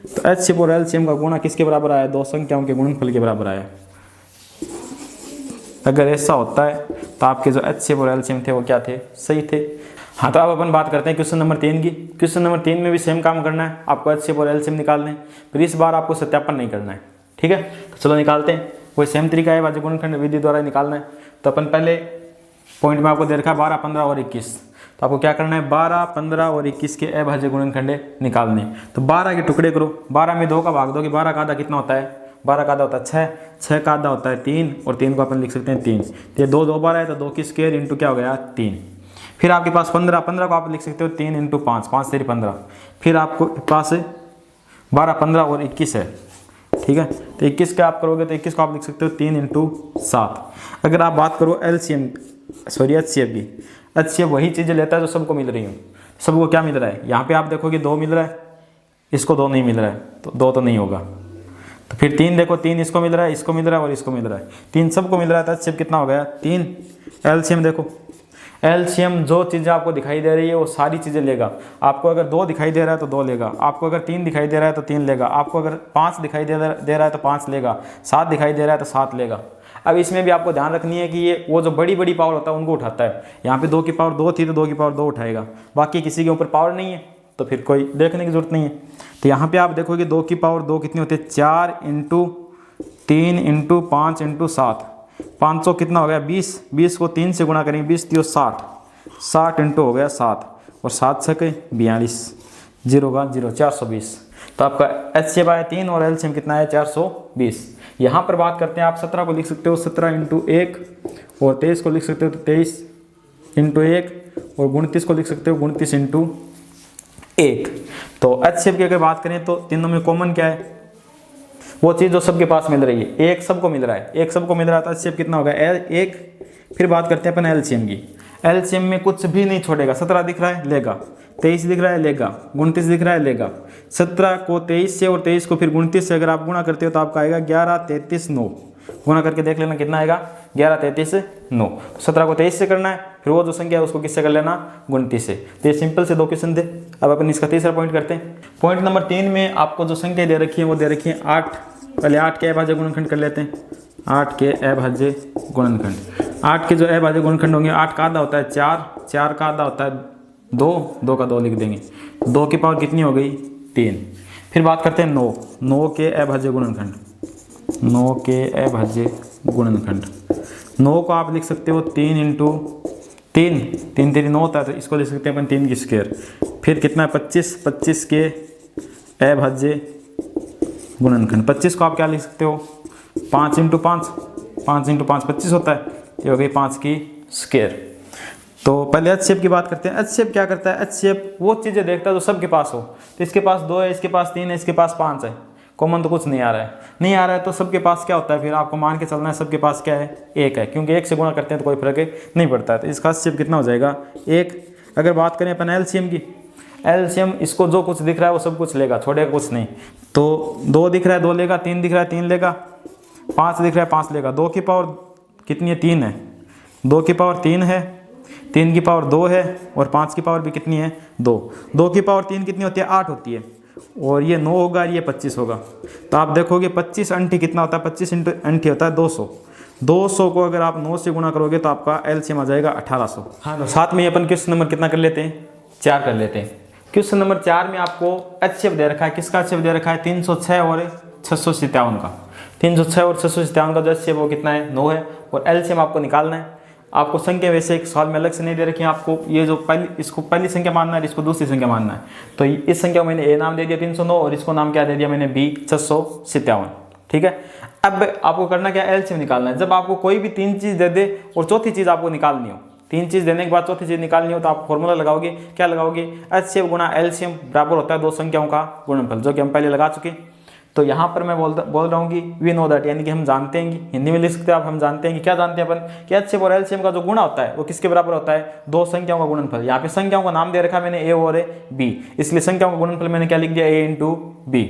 तो HCF और LCM का गुणा किसके बराबर आया, 2 संख्याओं के गुणनफल के बराबर आया। अगर ऐसा होता है तो आपके जो HCF और LCM थे वो क्या थे, सही थे। हाँ, तो अब अपन बात करते हैं क्वेश्चन नंबर 3 की। क्वेश्चन नंबर 3 में भी सेम काम करना है, आपको HCF और LCM निकालने हैं, पर इस बार आपको सत्यापन नहीं करना है। ठीक है, तो चलो निकालते हैं। कोई सेम तरीका है, भाज्य गुणनखंड विधि द्वारा निकालना है। तो अपन पहले पॉइंट में आपको दे रखा है 12, 15 और 21। तो आपको क्या करना है, 12, 15 और 21 के अभाज्य गुणनखंड निकालने। तो 12 के टुकड़े करो, 12 में 2 का भाग दो कि 12 का आधा कितना होता है, 12 का आधा होता है 6, 6 का आधा होता है 3, और 3 को अपन लिख सकते हैं 3। तो ये 2 2 12 है, तो 2 की स्क्वायर इंटू क्या हो गया, 3। फिर आपके पास 15, 15 को आप लिख सकते हो 3 × 5, 5 तेरी 15। फिर आपको पास 12, 15 और 21 है। ठीक है, तो 21 का आप करोगे तो 21 को आप लिख सकते हो 3 × 7। अगर आप बात करो HCF की, HCF वही चीज़ें लेता है जो सबको मिल रही हूँ। सबको क्या मिल रहा है, यहाँ पे आप देखोगे 2 मिल रहा है, इसको 2 नहीं मिल रहा है, तो 2 तो नहीं होगा। तो फिर 3 देखो, 3 इसको मिल रहा है, इसको मिल रहा है और इसको मिल रहा है, 3 सबको मिल रहा है, तो HCF कितना हो गया, 3। LCM देखो, LCM जो चीज़ें आपको दिखाई दे रही है वो सारी चीज़ें लेगा। आपको अगर 2 दिखाई दे रहा है तो 2 लेगा, आपको अगर 3 दिखाई दे रहा है तो 3 लेगा, आपको अगर 5 दिखाई दे रहा है तो 5 लेगा, 7 दिखाई दे रहा है तो 7 लेगा। अब इसमें भी आपको ध्यान रखनी है कि ये वो जो बड़ी बड़ी पावर होता है उनको उठाता है। यहाँ पे 2 की पावर 2 थी तो 2 की पावर 2 उठाएगा, बाकी किसी के ऊपर पावर नहीं है तो फिर कोई देखने की जरूरत नहीं है। तो यहाँ पे आप देखोगे 2 की पावर 2 कितनी होती है, 4 × 3 × 5 × 7, 500 कितना हो गया, 20। 20 को 3 से गुणा करेंगे, 20 3 60, 60 इंटू हो गया 7, और 7 से 42, 0 का 0, 420। तो आपका HCF आया 3 और LCM कितना है, 420। यहाँ पर बात करते हैं, आप 17 को लिख सकते हो 17 × 1, और 23 को लिख सकते हो तो 23 × 1, और 29 को लिख सकते हो 29 × 1। तो HCF की अगर बात करें तो तीनों में कॉमन क्या है, वो चीज़ जो सबके पास मिल रही है, एक सबको मिल रहा है, एक सबको मिल रहा है, तो HCF कितना होगा, 1। फिर बात करते हैं अपन LCM की। LCM में कुछ भी नहीं छोड़ेगा, 17 दिख रहा है लेगा, 23 दिख रहा है लेगा, 29 दिख रहा है लेगा। 17 को 23 से और 23 को फिर 29 से अगर आप गुणा करते हो तो आपका आएगा 11, 33, 9। गुना करके देख लेना कितना आएगा, 11 33 9। 17 को 23 से करना है, फिर वो जो संख्या है उसको किससे कर लेना, 29 से। तो ये सिंपल से 2 क्वेश्चन थे। अब अपन इसका तीसरा पॉइंट करते हैं। पॉइंट नंबर 3 में आपको जो संख्या दे रखी है वो दे रखी है 8। पहले 8 के अभाज्य गुणनखंड कर लेते हैं। 8 के अभाज्य गुणनखंड, 8 के जो अभाज्य गुणनखंड होंगे, 8 का आधा होता है 4, 4 का आधा होता है 2, 2 का 2 लिख देंगे। 2 की पावर कितनी हो गई, 3। फिर बात करते हैं 9, 9 के अभाज्य गुणनखंड, 9 के अभाज्य गुणनखंड। 9 को आप लिख सकते हो 3 इंटू 3, 3 3 9 होता है, तो इसको लिख सकते हैं अपन 3 की स्क्वायर। फिर कितना है 25, 25 के अभाज्य गुणनखंड। 25 को आप क्या लिख सकते हो, 5 इंटू 5, 5 इंटू 5 25 होता है, ये हो गई 5 की स्क्वायर। तो पहले एच शेप की बात करते हैं। एच शेप क्या करता है, एच शेप वो चीज़ें देखता है जो सबके पास हो। तो इसके पास 2 है, इसके पास 3 है, इसके पास 5 है, कॉमन तो कुछ नहीं आ रहा है, नहीं आ रहा है, तो सबके पास क्या होता है, फिर आपको मान के चलना है सबके पास क्या है, 1 है, क्योंकि 1 से गुणा करते हैं तो कोई फर्क नहीं पड़ता है। तो इसका एच शेप कितना हो जाएगा, 1। अगर बात करें अपन एलसीएम की, एलसीएम इसको जो कुछ दिख रहा है वो सब कुछ लेगा, छोड़ेगा कुछ नहीं। तो 2 दिख रहा है 2 लेगा, 3 दिख रहा है 3 लेगा, 5 दिख रहा है 5 लेगा। 2 की पावर कितनी है, 3 है, 2 की पावर 3 है, 3 की पावर 2 है, और 5 की पावर भी कितनी है, 2। 2 की पावर 3 कितनी होती है, 8 होती है, और ये 9 होगा, ये 25 होगा। तो आप देखोगे 25 अंठी कितना होता है, 25 इंटू अंठी होता है 200। 200 को अगर आप 9 से गुणा करोगे तो आपका एलसीएम आ जाएगा 1800। हाँ, तो साथ में अपन क्वेश्चन नंबर कितना कर लेते हैं, 4 कर लेते हैं। क्वेश्चन नंबर 4 में आपको एच शेप दे रखा है, किसका एच शेप दे रखा है, 306 और 657 का। 306 और 657 का जो एच शेप वो कितना है, 9 है, और एलसीएम आपको निकालना है। आपको संख्या वैसे एक सवाल में अलग से नहीं दे रखी है, आपको ये जो इसको पहली संख्या मानना है, इसको दूसरी संख्या मानना है। तो इस संख्या को मैंने ए नाम दे दिया 309, और इसको नाम क्या दे दिया मैंने, बी 657। ठीक है। अब आपको करना क्या, एलसीएम निकालना है। जब आपको कोई भी 3 चीज़ दे दे और चौथी चीज़ आपको निकालनी हो, 3 चीज़ देने के बाद चौथी चीज़ निकालनी हो, तो आप फॉर्मूला लगाओगे, क्या लगाओगे, एच शेप गुणा एलसीएम बराबर होता है 2 संख्याओं का गुणनफल, जो कि हम पहले लगा चुके। तो यहाँ पर मैं बोल रहा हूँ कि वी नो दैट, यानी कि हम जानते हैं, कि हिंदी में लिख सकते हैं आप, हम जानते हैं कि क्या जानते हैं अपन, कि एच शेप और एलसीएम का जो गुणा होता है वो किसके बराबर होता है, 2 संख्याओं का गुणनफल। यहाँ पे संख्याओं का नाम दे रखा है मैंने ए और बी, इसलिए संख्याओं का गुणनफल मैंने क्या लिख दिया, ए इंटू बी।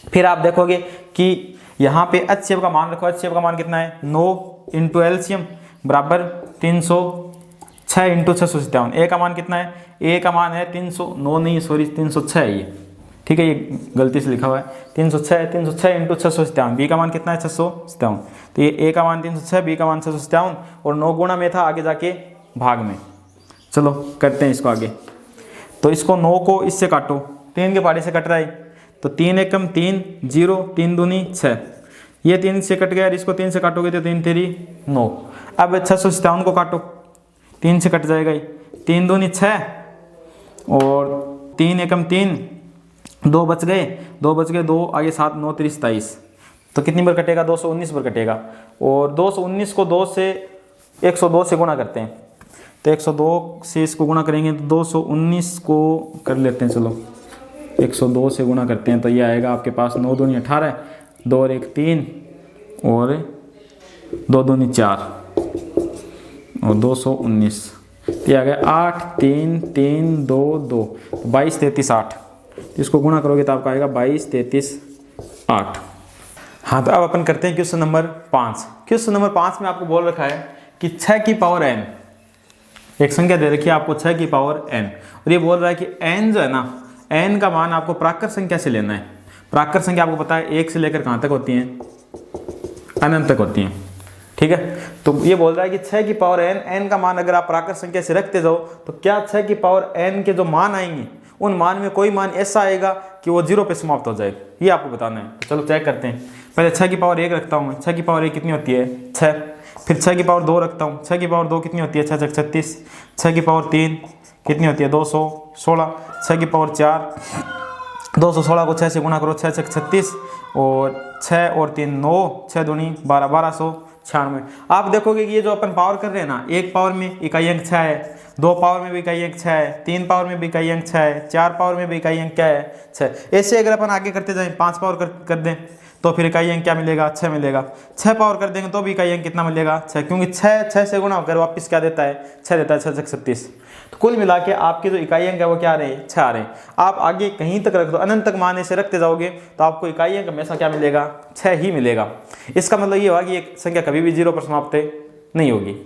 फिर आप देखोगे कि यहाँ पे एच शेप का मान रखो, एच शेप का मान कितना है, 9 इंटू एलसीएम बराबर 306 इंटू 657। ए का मान कितना है, ए का मान है 309 नहीं सॉरी 306 है ये, ठीक है, ये गलती से लिखा हुआ है 306 इंटू 657। बी का मान कितना है, 657। तो ये ए का मान 306, बी का मान 657, और 9 गुणा में था, आगे जाके भाग में। चलो करते हैं इसको आगे। तो इसको 9 को इससे काटो, 3 के पहाड़े से कट रहा है, तो 3 एकम 3 0, 3 दूनी 6, ये 3 से कट गया, और इसको 3 से काटोगे तो 3 तेरी 9। अब 657 को काटो, 3 से कट जाएगा ही, 3 दूनी 6, और 3 एकम 3, 2 बच गए, 2 आगे 7 9 3 27, तो कितनी बार कटेगा, 219 बार कटेगा। और 219 को 2 से 102 से गुणा करते हैं, तो 102 से इसको गुणा करेंगे तो 219 को कर लेते हैं, चलो 102 से गुणा करते हैं, तो ये आएगा आपके पास 9 दूनी 18, 2 और 1 3, और 2 दूनी 4, और 219, ये आ गया 8 3 3 2 2, 22 33 8। इसको गुणा करोगे तो आपका आएगा 22 33 8। हाँ, तो अब अपन करते हैं क्वेश्चन नंबर 5। क्वेश्चन नंबर 5 में आपको बोल रखा है कि 6 की पावर n, एक संख्या दे रखी है आपको 6 की पावर n, और ये बोल रहा है कि n जो है ना, n का मान आपको प्राकृत संख्या से लेना है। प्राकृत संख्या आपको पता है 1 से लेकर कहाँ तक होती हैं, अनंत तक होती हैं, ठीक है। तो ये बोल रहा है कि 6 की पावर n का मान अगर आप प्राकृत संख्या से रखते जाओ, तो क्या 6 की पावर n के जो मान आएंगे, उन मान में कोई मान ऐसा आएगा कि वो 0 पे समाप्त हो जाए, ये आपको बताना है। तो चलो चेक करते हैं। पहले 6 की पावर 1 रखता हूँ, 6 की पावर 1 कितनी होती है, 6। फिर 6 की पावर 2 रखता हूँ, 6 की पावर 2 कितनी होती है, 6 6 36। 6 की पावर 3 कितनी होती है, 216। 6 की पावर 4, 216 को 6 से गुणा करो, 6 6 36, और 6 और 3 9, 6 दूनी 12, 1296। आप देखोगे कि ये जो अपन पावर कर रहे हैं ना, एक पावर में इकाई अंक 6 है, 2 पावर में भी इकाई अंक 6 है, 3 पावर में भी इकाई अंक 6 है, 4 पावर में भी इकाई अंक क्या है, 6। ऐसे अगर अपन आगे करते जाएं, 5 पावर कर दें तो फिर इकाई अंक क्या मिलेगा, 6 मिलेगा। 6 पावर कर देंगे तो भी इकाई अंक कितना मिलेगा, 6, क्योंकि 6 से गुणा होकर वापस क्या देता है, 6 देता है, 6 6 36। तो कुल मिला के आपके जो इकाई अंक है वो क्या आ रहे हैं, 6 आ रहे हैं। आप आगे कहीं तक रख दो, अनंत तक मान से रखते जाओगे तो आपको इकाई अंक हमेशा क्या मिलेगा, 6 ही मिलेगा। इसका मतलब ये हुआ कि ये संख्या कभी भी 0 पर समाप्त नहीं होगी।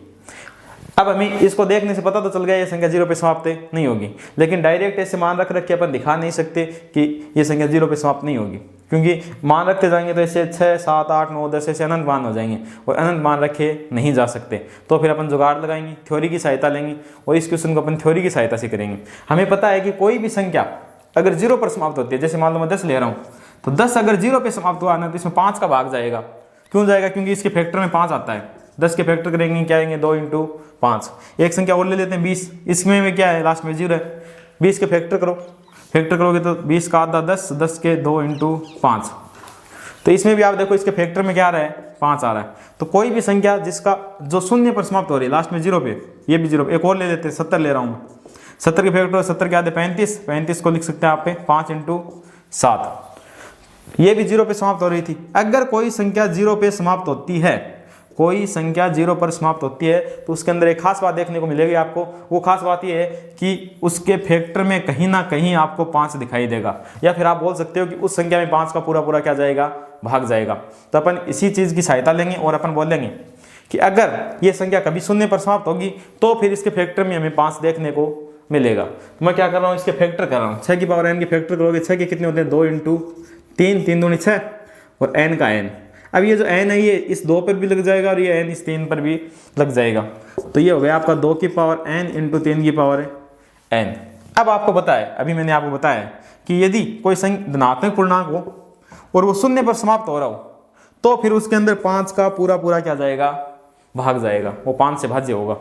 अब हमें इसको देखने से पता तो चल गया ये संख्या 0 पे समाप्त नहीं होगी, लेकिन डायरेक्ट ऐसे मान रख के अपन दिखा नहीं सकते कि ये संख्या 0 पे समाप्त नहीं होगी, क्योंकि मान रखते जाएंगे तो ऐसे 6, 7, 8, 9, 10 ऐसे अनंत मान हो जाएंगे और अनंत मान रखे नहीं जा सकते। तो फिर अपन जुगाड़ लगाएंगे, थ्योरी की सहायता लेंगे और इस क्वेश्चन को अपन थ्योरी की सहायता से करेंगे। हमें पता है कि कोई भी संख्या अगर 0 पर समाप्त होती है, जैसे मान लो मैं 10 ले रहा हूँ, तो 10 अगर 0 पे समाप्त हुआ ना तो इसमें 5 का भाग जाएगा। क्यों जाएगा? क्योंकि इसके फैक्टर में 5 आता है। 10 के फैक्टर करेंगे क्या आएंगे? 2 × 5। एक संख्या और ले लेते हैं 20, इसमें क्या है? लास्ट में 0 है। 20 के फैक्टर करो, फैक्टर करोगे तो 20 का आधा 10, 10 के 2 × 5। तो इसमें भी आप देखो इसके फैक्टर में क्या आ रहा है? 5 आ रहा है। तो कोई भी संख्या जिसका जो 0 पर समाप्त हो रही है, लास्ट में 0 पे, ये भी 0। एक और ले लेते हैं, 70 ले रहा हूँ मैं। 70 के फैक्टर, 70 के आधे 35, 35 को लिख सकते हैं आप पे 5 × 7। ये भी 0 पे समाप्त हो रही थी। अगर कोई संख्या 0 पे समाप्त होती है, कोई संख्या 0 पर समाप्त होती है, तो उसके अंदर एक खास बात देखने को मिलेगी आपको। वो खास बात ये है कि उसके फैक्टर में कहीं ना कहीं आपको 5 दिखाई देगा, या फिर आप बोल सकते हो कि उस संख्या में 5 का पूरा क्या जाएगा? भाग जाएगा। तो अपन इसी चीज़ की सहायता लेंगे और अपन बोलेंगे कि अगर ये संख्या कभी 0 पर समाप्त होगी तो फिर इसके फैक्टर में हमें 5 देखने को मिलेगा। तो मैं क्या कर रहा हूँ? इसके फैक्टर कर रहा हूँ। 6 की पावर n के फैक्टर करोगे, 6 के कितने होते हैं? 2 × 3, 3 दूनी 6 और n का n। अब ये जो n है ये इस 2 पर भी लग जाएगा और ये n इस 3 पर भी लग जाएगा। तो ये हो गया आपका 2 की पावर n × 3 की पावर n। अब आपको पता है, अभी मैंने आपको बताया कि यदि कोई धनात्मक पूर्णांक हो और वो 0 पर समाप्त हो रहा हो, तो फिर उसके अंदर 5 का पूरा क्या जाएगा? भाग जाएगा। वो 5 से भाज्य होगा।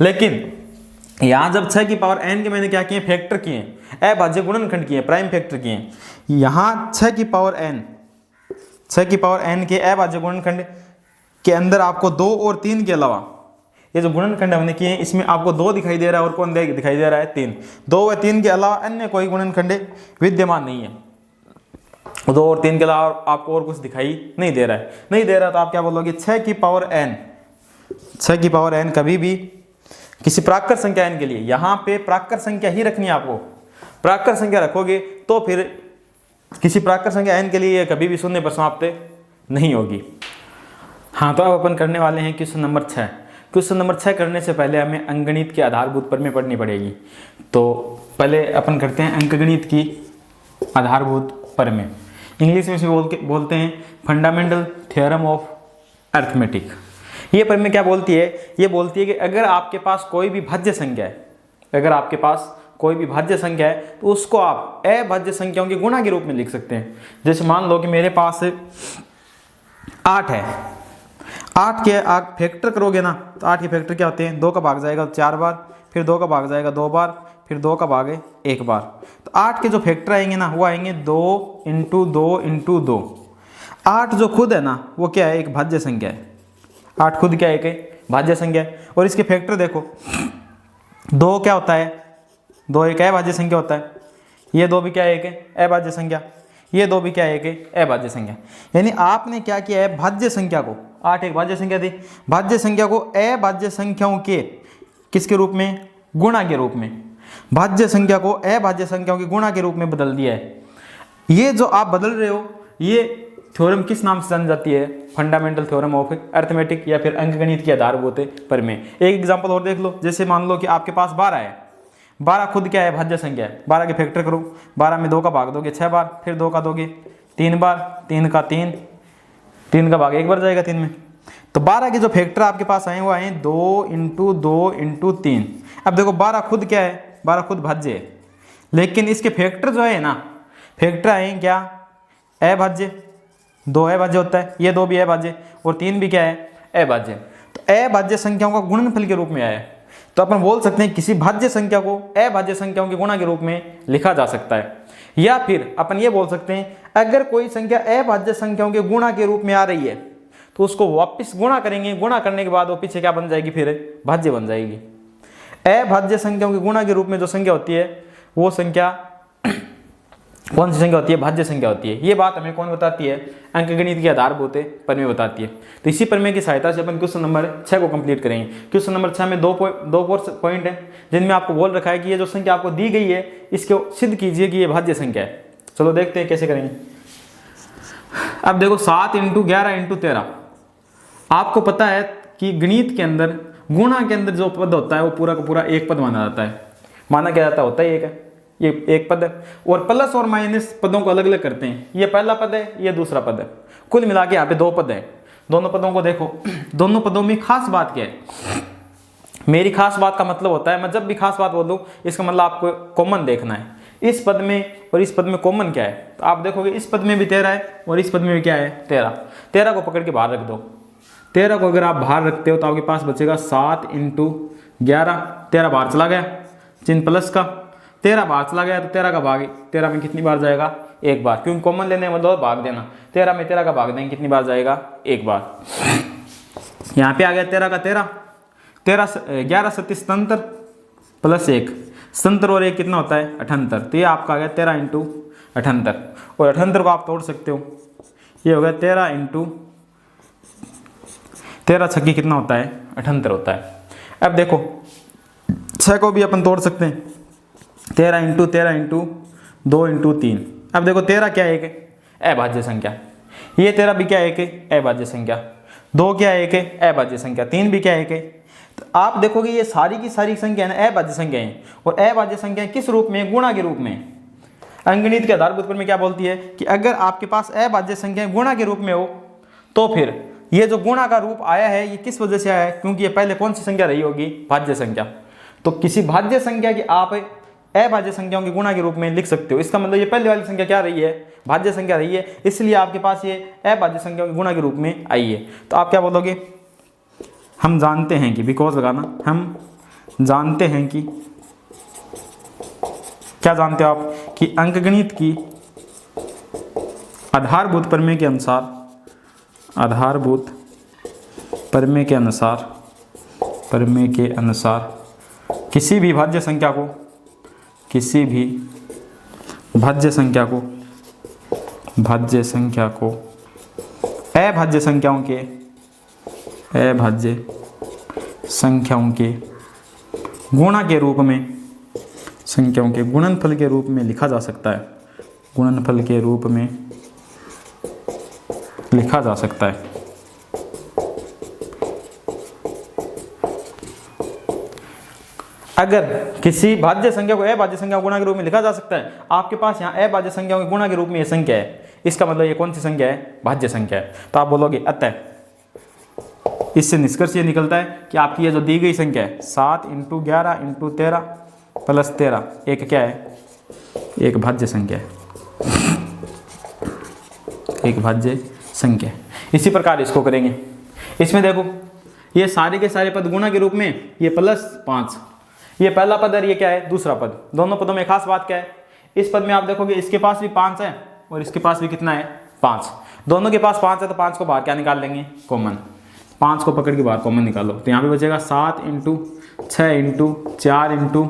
लेकिन यहाँ जब 6 की पावर n के मैंने क्या किए? फैक्टर किए, अभाज्य गुणनखंड किए, प्राइम फैक्टर किए। यहाँ 6 की पावर n के अभाज्य गुणनखंड के अंदर आपको 2 और 3 के अलावा ये जो गुणनखंड हमने किए हैं इसमें आपको 2 दिखाई दे रहा है और कौन दिखाई दे रहा है? 3। 2 व 3 के अलावा अन्य कोई गुणनखंड विद्यमान नहीं है। 2 और 3 के अलावा आपको और कुछ दिखाई नहीं दे रहा है। नहीं दे रहा तो आप क्या बोलोगे? 6 की पावर n कभी भी किसी प्राकृत संख्या n के लिए, यहाँ पे प्राकृत संख्या ही रखनी है आपको। प्राकृत संख्या रखोगे तो फिर किसी प्राकृत संख्या n के लिए कभी भी 0 पर समाप्त नहीं होगी। हाँ, तो अब अपन करने वाले हैं क्वेश्चन नंबर 6। क्वेश्चन नंबर 6 करने से पहले हमें अंकगणित की आधारभूत प्रमेय पढ़नी पड़ेगी। तो पहले अपन करते हैं अंकगणित की आधारभूत प्रमेय। इंग्लिश में से बोलते हैं फंडामेंटल थ्योरम ऑफ अरिथमेटिक। ये प्रमेय क्या बोलती है? ये बोलती है कि अगर आपके पास कोई भी भाज्य संख्या है, तो उसको आप अभाज्य संख्याओं के गुणा के रूप में लिख सकते हैं। जैसे मान लो कि मेरे पास 8 है, 8 के आप फैक्टर करोगे ना तो 8 के फैक्टर क्या होते हैं? 2 का भाग जाएगा 4 बार, फिर 2 का भाग जाएगा 2 बार, फिर 2 का भाग 1 बार। तो 8 के जो फैक्टर आएंगे ना वो आएंगे 2 × 2 × 2। 8 जो खुद है ना वो क्या है? एक भाज्य संख्या है। 8 खुद क्या है? एक भाज्य संख्या है। और इसके फैक्टर देखो, 2 क्या होता है? 2 एक अभाज्य संख्या होता है। ये 2 भी क्या है? एक अभाज्य संख्या। ये 2 भी क्या है? एक अभाज्य संख्या। यानी आपने क्या किया है? भाज्य संख्या को, 8 एक भाज्य संख्या थी, भाज्य संख्या को अभाज्य संख्याओं के किसके रूप में? गुणा के रूप में। भाज्य संख्या को अभाज्य संख्याओं के गुणा के रूप में बदल दिया है। ये जो आप बदल रहे हो ये थ्योरम किस नाम से जानी जाती है? फंडामेंटल थ्योरम ऑफ अरिथमेटिक या फिर अंकगणित की आधारभूत प्रमेय। एक एग्जांपल और देख लो। जैसे मान लो कि आपके पास 12 है, 12 खुद क्या है? भाज्य संख्या है। 12 के फैक्टर करो, 12 में 2 का भाग दोगे 6 बार, फिर 2 का दोगे 3 बार, 3 का 3, 3 का भाग 1 बार जाएगा 3 में। तो 12 के जो फैक्टर आपके पास आए वो आए 2 × 2 × 3। अब देखो 12 खुद क्या है? 12 खुद भाज्य है, लेकिन इसके फैक्टर जो है ना, फैक्टर आए क्या? अभाज्य। 2 अभाज्य होता है, ये 2 भी अभाज्य और 3 भी क्या है? अभाज्य। तो अभाज्य संख्याओं का गुणनफल के रूप में आया है। तो अपन बोल सकते हैं किसी भाज्य संख्या को अभाज्य संख्याओं के गुणा के रूप में लिखा जा सकता है। या फिर अपन ये बोल सकते हैं अगर कोई संख्या अभाज्य संख्याओं के गुणा के रूप में आ रही है तो उसको वापस गुणा करेंगे, गुणा करने के बाद वो पीछे क्या बन जाएगी? फिर भाज्य बन जाएगी। अभाज्य संख्याओं के गुणा के रूप में जो संख्या होती है वो संख्या कौन सी संख्या होती है? भाज्य संख्या होती है। ये बात हमें कौन बताती है? अंकगणित की आधारभूत प्रमेय बताती है। तो इसी प्रमेय की सहायता से अपन क्वेश्चन नंबर 6 को कंप्लीट करेंगे। क्वेश्चन नंबर 6 में दो पॉइंट है जिनमें आपको बोल रखा है कि ये जो संख्या आपको दी गई है इसको सिद्ध कीजिए कि ये भाज्य संख्या है। चलो देखते हैं कैसे करेंगे। अब देखो 7 × 11 × 13, आपको पता है कि गणित के अंदर गुणा के अंदर जो पद होता है वो पूरा का पूरा एक पद माना जाता है। माना क्या जाता होता है एक है, ये एक पद है। और प्लस और माइनस पदों को अलग अलग करते हैं, ये पहला पद है, ये दूसरा पद है। कुल मिला के यहाँ पे 2 पद है। दोनों पदों को देखो, दोनों पदों में खास बात क्या है। मेरी खास बात का मतलब होता है, मैं जब भी खास बात बोलूँ इसका मतलब आपको कॉमन देखना है। इस पद में और इस पद में कॉमन क्या है, तो आप देखोगे इस पद में भी 13 है और इस पद में भी क्या है 13। 13 को पकड़ के बाहर रख दो। 13 को अगर आप बाहर रखते हो तो आपके पास बचेगा 7 × 11। 13 बाहर चला गया, चिन्ह प्लस का। 13 बाहर चला गया तो 13 का भाग 13 में कितनी बार जाएगा, एक बार, क्योंकि कॉमन लेने में मतलब भाग देना। 13 में 13 का भाग देंगे, कितनी बार जाएगा, एक बार। यहाँ पे आ गया 13 का 13, 11 37 77 प्लस 1 77 और 1 कितना होता है 78। तो ये आपका आ गया 13 × 78। और 78 को आप तोड़ सकते हो, ये हो गया 13 × 13 छक्की कितना होता है 78 होता है। अब देखो 6 को भी अपन तोड़ सकते हैं, 13 × 13 × 2 × 3। अब देखो 13 क्या है, एक अभाज्य संख्या, ये 13 भी क्या है, एक अभाज्य संख्या। 2 क्या है, एक अभाज्य संख्या। 3 भी क्या है, एक। तो आप देखोगे ये सारी की सारी संख्या है अभाज्य संख्या है। और अभाज्य संख्या किस रूप में, गुणा के रूप में। अंकगणित के आधारभूत पर में क्या बोलती है कि अगर आपके पास अभाज्य संख्या गुणा के रूप में हो तो फिर ये जो गुणा का रूप आया है ये किस वजह से आया है, क्योंकि ये पहले कौन सी संख्या रही होगी, भाज्य संख्या। तो किसी भाज्य संख्या की आप अभाज्य संख्याओं के गुणा के रूप में लिख सकते हो। इसका मतलब ये पहले वाली संख्या क्या रही है, भाज्य संख्या रही है, इसलिए आपके पास ये अभाज्य संख्याओं के गुणा के रूप में आई है। तो आप क्या बोलोगे, हम जानते हैं कि, बिकॉज लगाना, हम जानते हैं कि, क्या जानते हो आप कि अंकगणित की आधारभूत प्रमेय के अनुसार, आधारभूत प्रमेय के अनुसार, प्रमेय के अनुसार किसी भी भाज्य संख्या को, किसी भी भाज्य संख्या को, भाज्य संख्या को अभाज्य संख्याओं के, अभाज्य संख्याओं के गुणा के रूप में, संख्याओं के गुणनफल के रूप में लिखा जा सकता है, गुणनफल के रूप में लिखा जा सकता है। अगर किसी भाज्य संख्या को अभाज्य संख्या गुणा के रूप में लिखा जा सकता है, आपके पास यहाँ अभाज्य संख्याओं के गुणा के रूप में ये संख्या है, इसका मतलब ये कौन सी संख्या है, भाज्य संख्या है। तो आप बोलोगे अतः, इससे निष्कर्ष ये निकलता है कि आपकी ये जो दी गई संख्या है 7 × 11 × 13 प्लस 13 एक क्या है, एक भाज्य संख्या है, एक भाज्य संख्या। इसी प्रकार इसको करेंगे। इसमें देखो ये सारे के सारे पद गुणा के रूप में, ये +5, ये पहला पद और ये क्या है, दूसरा पद। दोनों पदों में खास बात क्या है, इस पद में आप देखोगे इसके पास भी 5 है और इसके पास भी कितना है 5। दोनों के पास 5 है तो 5 को बाहर क्या निकाल लेंगे, कॉमन। 5 को पकड़ के बाहर कॉमन निकालो तो यहाँ पे बचेगा 7 × 6 × 4 ×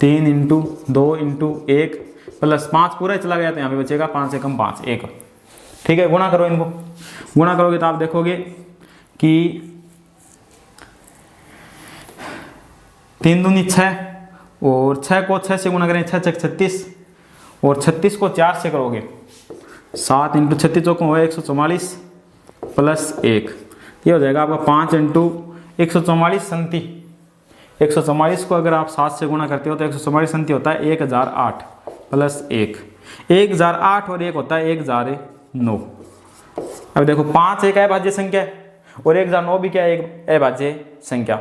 3 × 2 × 1 प्लस 5 पूरा चला गया तो यहाँ पे बचेगा 5 से कम 5, 1। ठीक है, गुणा करो इनको। गुणा करोगे तो आप देखोगे कि 3 दूनी 6 और 6 को 6 से गुणा करें 6 × 36 और 36 को 4 से करोगे 7 × 36 चौकों हुआ 144 प्लस 1, ये हो जाएगा आपका 5 × 144 संति। 144 को अगर आप 7 से गुणा करते हो तो 144 संति होता है 1008 प्लस 1, 1008 और 1 होता है 1009। अब देखो 5 एक अभाज्य संख्या है और 1009 भी क्या है, एक अभाज्य संख्या।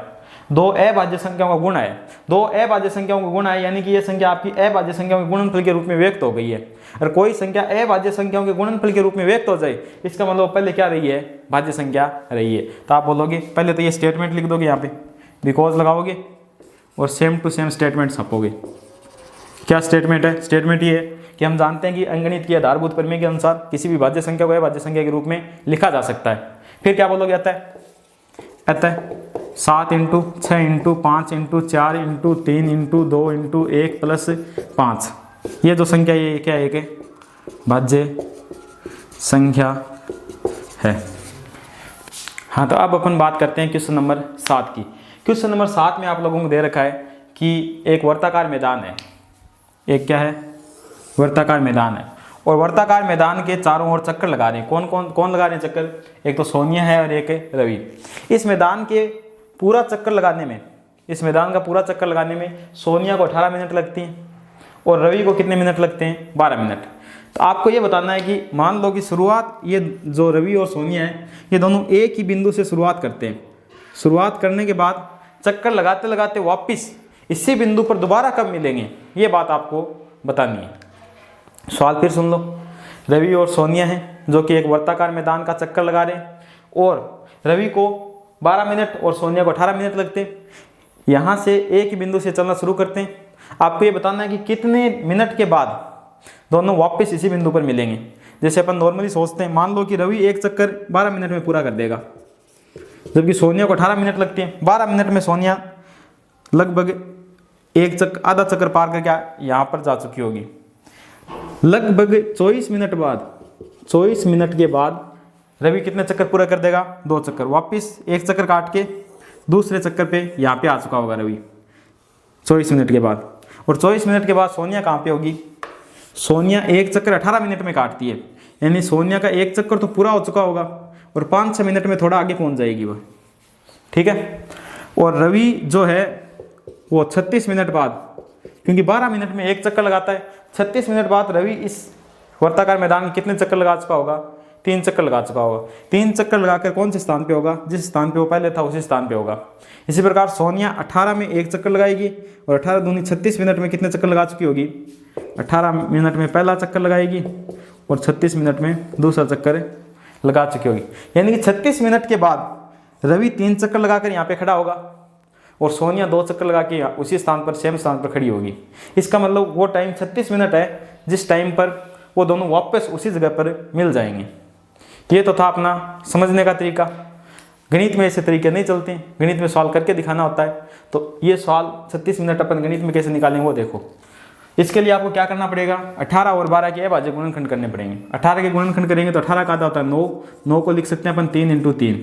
2 अभाज्य संख्याओं का गुणा है, 2 अभाज्य संख्याओं का गुणा है, यानी कि ये संख्या आपकी अभाज्य संख्याओं के गुणनफल के रूप में व्यक्त हो गई है। और कोई संख्या अभाज्य संख्याओं के गुणनफल के रूप में व्यक्त हो जाए, इसका मतलब पहले क्या रही है, भाज्य संख्या रही है। तो आप बोलोगे पहले तो ये स्टेटमेंट लिख दोगे यहाँ पे, बिकॉज लगाओगे और सेम टू सेम स्टेटमेंट छापोगे। क्या स्टेटमेंट है, स्टेटमेंट ये है कि हम जानते हैं कि अंकगणित की आधारभूत प्रमेय के अनुसार किसी भी भाज्य संख्या को अभाज्य संख्या के रूप में लिखा जा सकता है। फिर क्या बोलोगे, अतः 7 × 6 × 5 × 4 × 3 × 2 × 1 प्लस 5, ये जो संख्या ये क्या है, एक भाज्य संख्या है। हाँ, तो अब अपन बात करते हैं क्वेश्चन नंबर 7 की। क्वेश्चन नंबर 7 में आप लोगों को दे रखा है कि एक वर्ताकार मैदान है, एक क्या है, वर्ताकार मैदान है, और वर्ताकार मैदान के चारों ओर चक्कर लगा रहे हैं। कौन लगा रहे हैं चक्कर? एक तो सोनिया है और एक है रवि। इस मैदान के पूरा चक्कर लगाने में, इस मैदान का पूरा चक्कर लगाने में सोनिया को 18 मिनट लगती हैं और रवि को कितने मिनट लगते हैं? 12 मिनट। तो आपको ये बताना है कि मान लो कि शुरुआत, ये जो रवि और सोनिया है ये दोनों एक ही बिंदु से शुरुआत करते हैं। शुरुआत करने के बाद चक्कर लगाते लगाते वापस इसी बिंदु पर दोबारा कब मिलेंगे, ये बात आपको बतानी है। सवाल फिर सुन लो। रवि और सोनिया हैं जो कि एक वर्ताकार मैदान का चक्कर लगा रहे हैं और रवि को 12 मिनट और सोनिया को 18 मिनट लगते हैं। यहाँ से एक ही बिंदु से चलना शुरू करते हैं। आपको ये बताना है कि कितने मिनट के बाद दोनों वापस इसी बिंदु पर मिलेंगे। जैसे अपन नॉर्मली सोचते हैं, मान लो कि रवि एक चक्कर 12 मिनट में पूरा कर देगा, जबकि सोनिया को 18 मिनट लगती हैं। 12 मिनट में सोनिया लगभग आधा चक्कर पार करके यहाँ पर जा चुकी होगी। लगभग 24 मिनट बाद, 24 मिनट के बाद रवि कितने चक्कर पूरा कर देगा? 2 चक्कर। वापस एक चक्कर काट के दूसरे चक्कर पे यहाँ पे आ चुका होगा रवि 24 मिनट के बाद। और 24 मिनट के बाद सोनिया कहाँ पे होगी? सोनिया एक चक्कर 18 मिनट में काटती है, यानी सोनिया का एक चक्कर तो पूरा हो चुका होगा और 5-6 मिनट में थोड़ा आगे पहुँच जाएगी वह, ठीक है। और रवि जो है वो 36 मिनट बाद, क्योंकि 12 मिनट में एक चक्कर लगाता है, 36 मिनट बाद रवि इस वर्ताकार मैदान में कितने चक्कर लगा चुका होगा? 3 चक्कर लगा चुका होगा। 3 चक्कर लगाकर कौन से स्थान पे होगा? जिस स्थान पे वो पहले था उसी स्थान पे होगा। इसी प्रकार सोनिया 18 में एक चक्कर लगाएगी और 18 दूनी 36 मिनट में कितने चक्कर लगा चुकी होगी? 18 मिनट में पहला चक्कर लगाएगी और 36 मिनट में दूसरा चक्कर लगा चुकी होगी। यानी कि 36 मिनट के बाद रवि 3 चक्कर लगाकर यहाँ पे खड़ा होगा और सोनिया 2 चक्कर लगा के उसी स्थान पर, सेम स्थान पर खड़ी होगी। इसका मतलब वो टाइम 36 मिनट है जिस टाइम पर वो दोनों वापस उसी जगह पर मिल जाएंगे। ये तो था अपना समझने का तरीका। गणित में ऐसे तरीके नहीं चलते, गणित में सवाल करके दिखाना होता है। तो ये सवाल 36 मिनट अपन गणित में कैसे निकालेंगे वो देखो। इसके लिए आपको क्या करना पड़ेगा? 18 और 12 के अभाज्य गुणनखंड करने पड़ेंगे। 18 के गुणनखंड करेंगे तो 18 का आधा होता है 9, 9 को लिख सकते हैं अपन 3 × 3,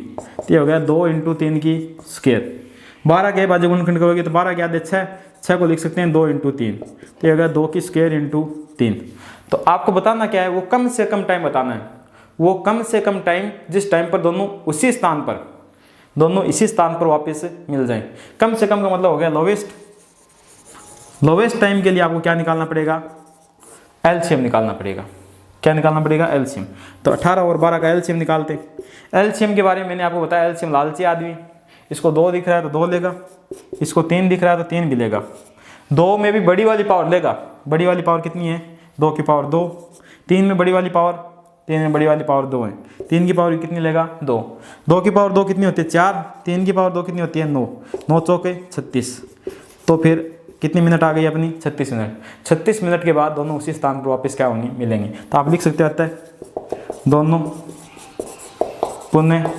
ये हो गया 2 × 3 की स्क्वायर। 12 के अभाज्य गुणनखंड करोगे तो 12 के आधे 6, 6 को लिख सकते हैं 2 × 3, तो ये हो गया 2 की स्क्वायर × 3। तो आपको बताना क्या है? वो कम से कम टाइम बताना है। वो कम से कम टाइम जिस टाइम पर दोनों उसी स्थान पर, दोनों इसी स्थान पर वापस मिल जाएं। कम से कम का मतलब हो गया लोवेस्ट टाइम के लिए आपको क्या निकालना पड़ेगा? एलसीएम निकालना पड़ेगा। क्या निकालना पड़ेगा? एलसीएम। तो 18 और 12 का एलसीएम निकालते हैं। एलसीएम के बारे में मैंने आपको बताया, एलसीएम लालची आदमी, इसको 2 दिख रहा है तो 2 लेगा, इसको 3 दिख रहा है तो 3 भी लेगा। 2 में भी बड़ी वाली पावर लेगा। बड़ी वाली पावर कितनी है? 2 की पावर 2। 3 में बड़ी वाली पावर, 3 में बड़ी वाली पावर 2 है। 3 की पावर कितनी लेगा? 2। 2 की पावर 2 कितनी होती है? 4। 3 की पावर 2 कितनी होती है? 9। 9 चौके 36। तो फिर कितनी मिनट आ गई अपनी? 36 मिनट। 36 मिनट के बाद दोनों उसी स्थान पर वापस क्या होंगे? मिलेंगे। तो आप लिख सकते होता है दोनों पुनः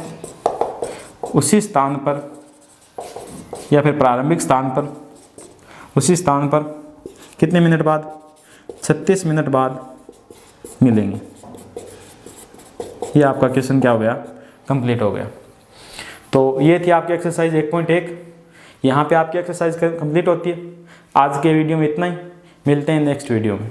उसी स्थान पर या फिर प्रारंभिक स्थान पर, उसी स्थान पर कितने मिनट बाद? 36 मिनट बाद मिलेंगे। ये आपका क्वेश्चन क्या हो गया? कंप्लीट हो गया। तो ये थी आपकी एक्सरसाइज 1.1। यहाँ पे आपकी एक्सरसाइज कंप्लीट होती है। आज के वीडियो में इतना ही, मिलते हैं नेक्स्ट वीडियो में।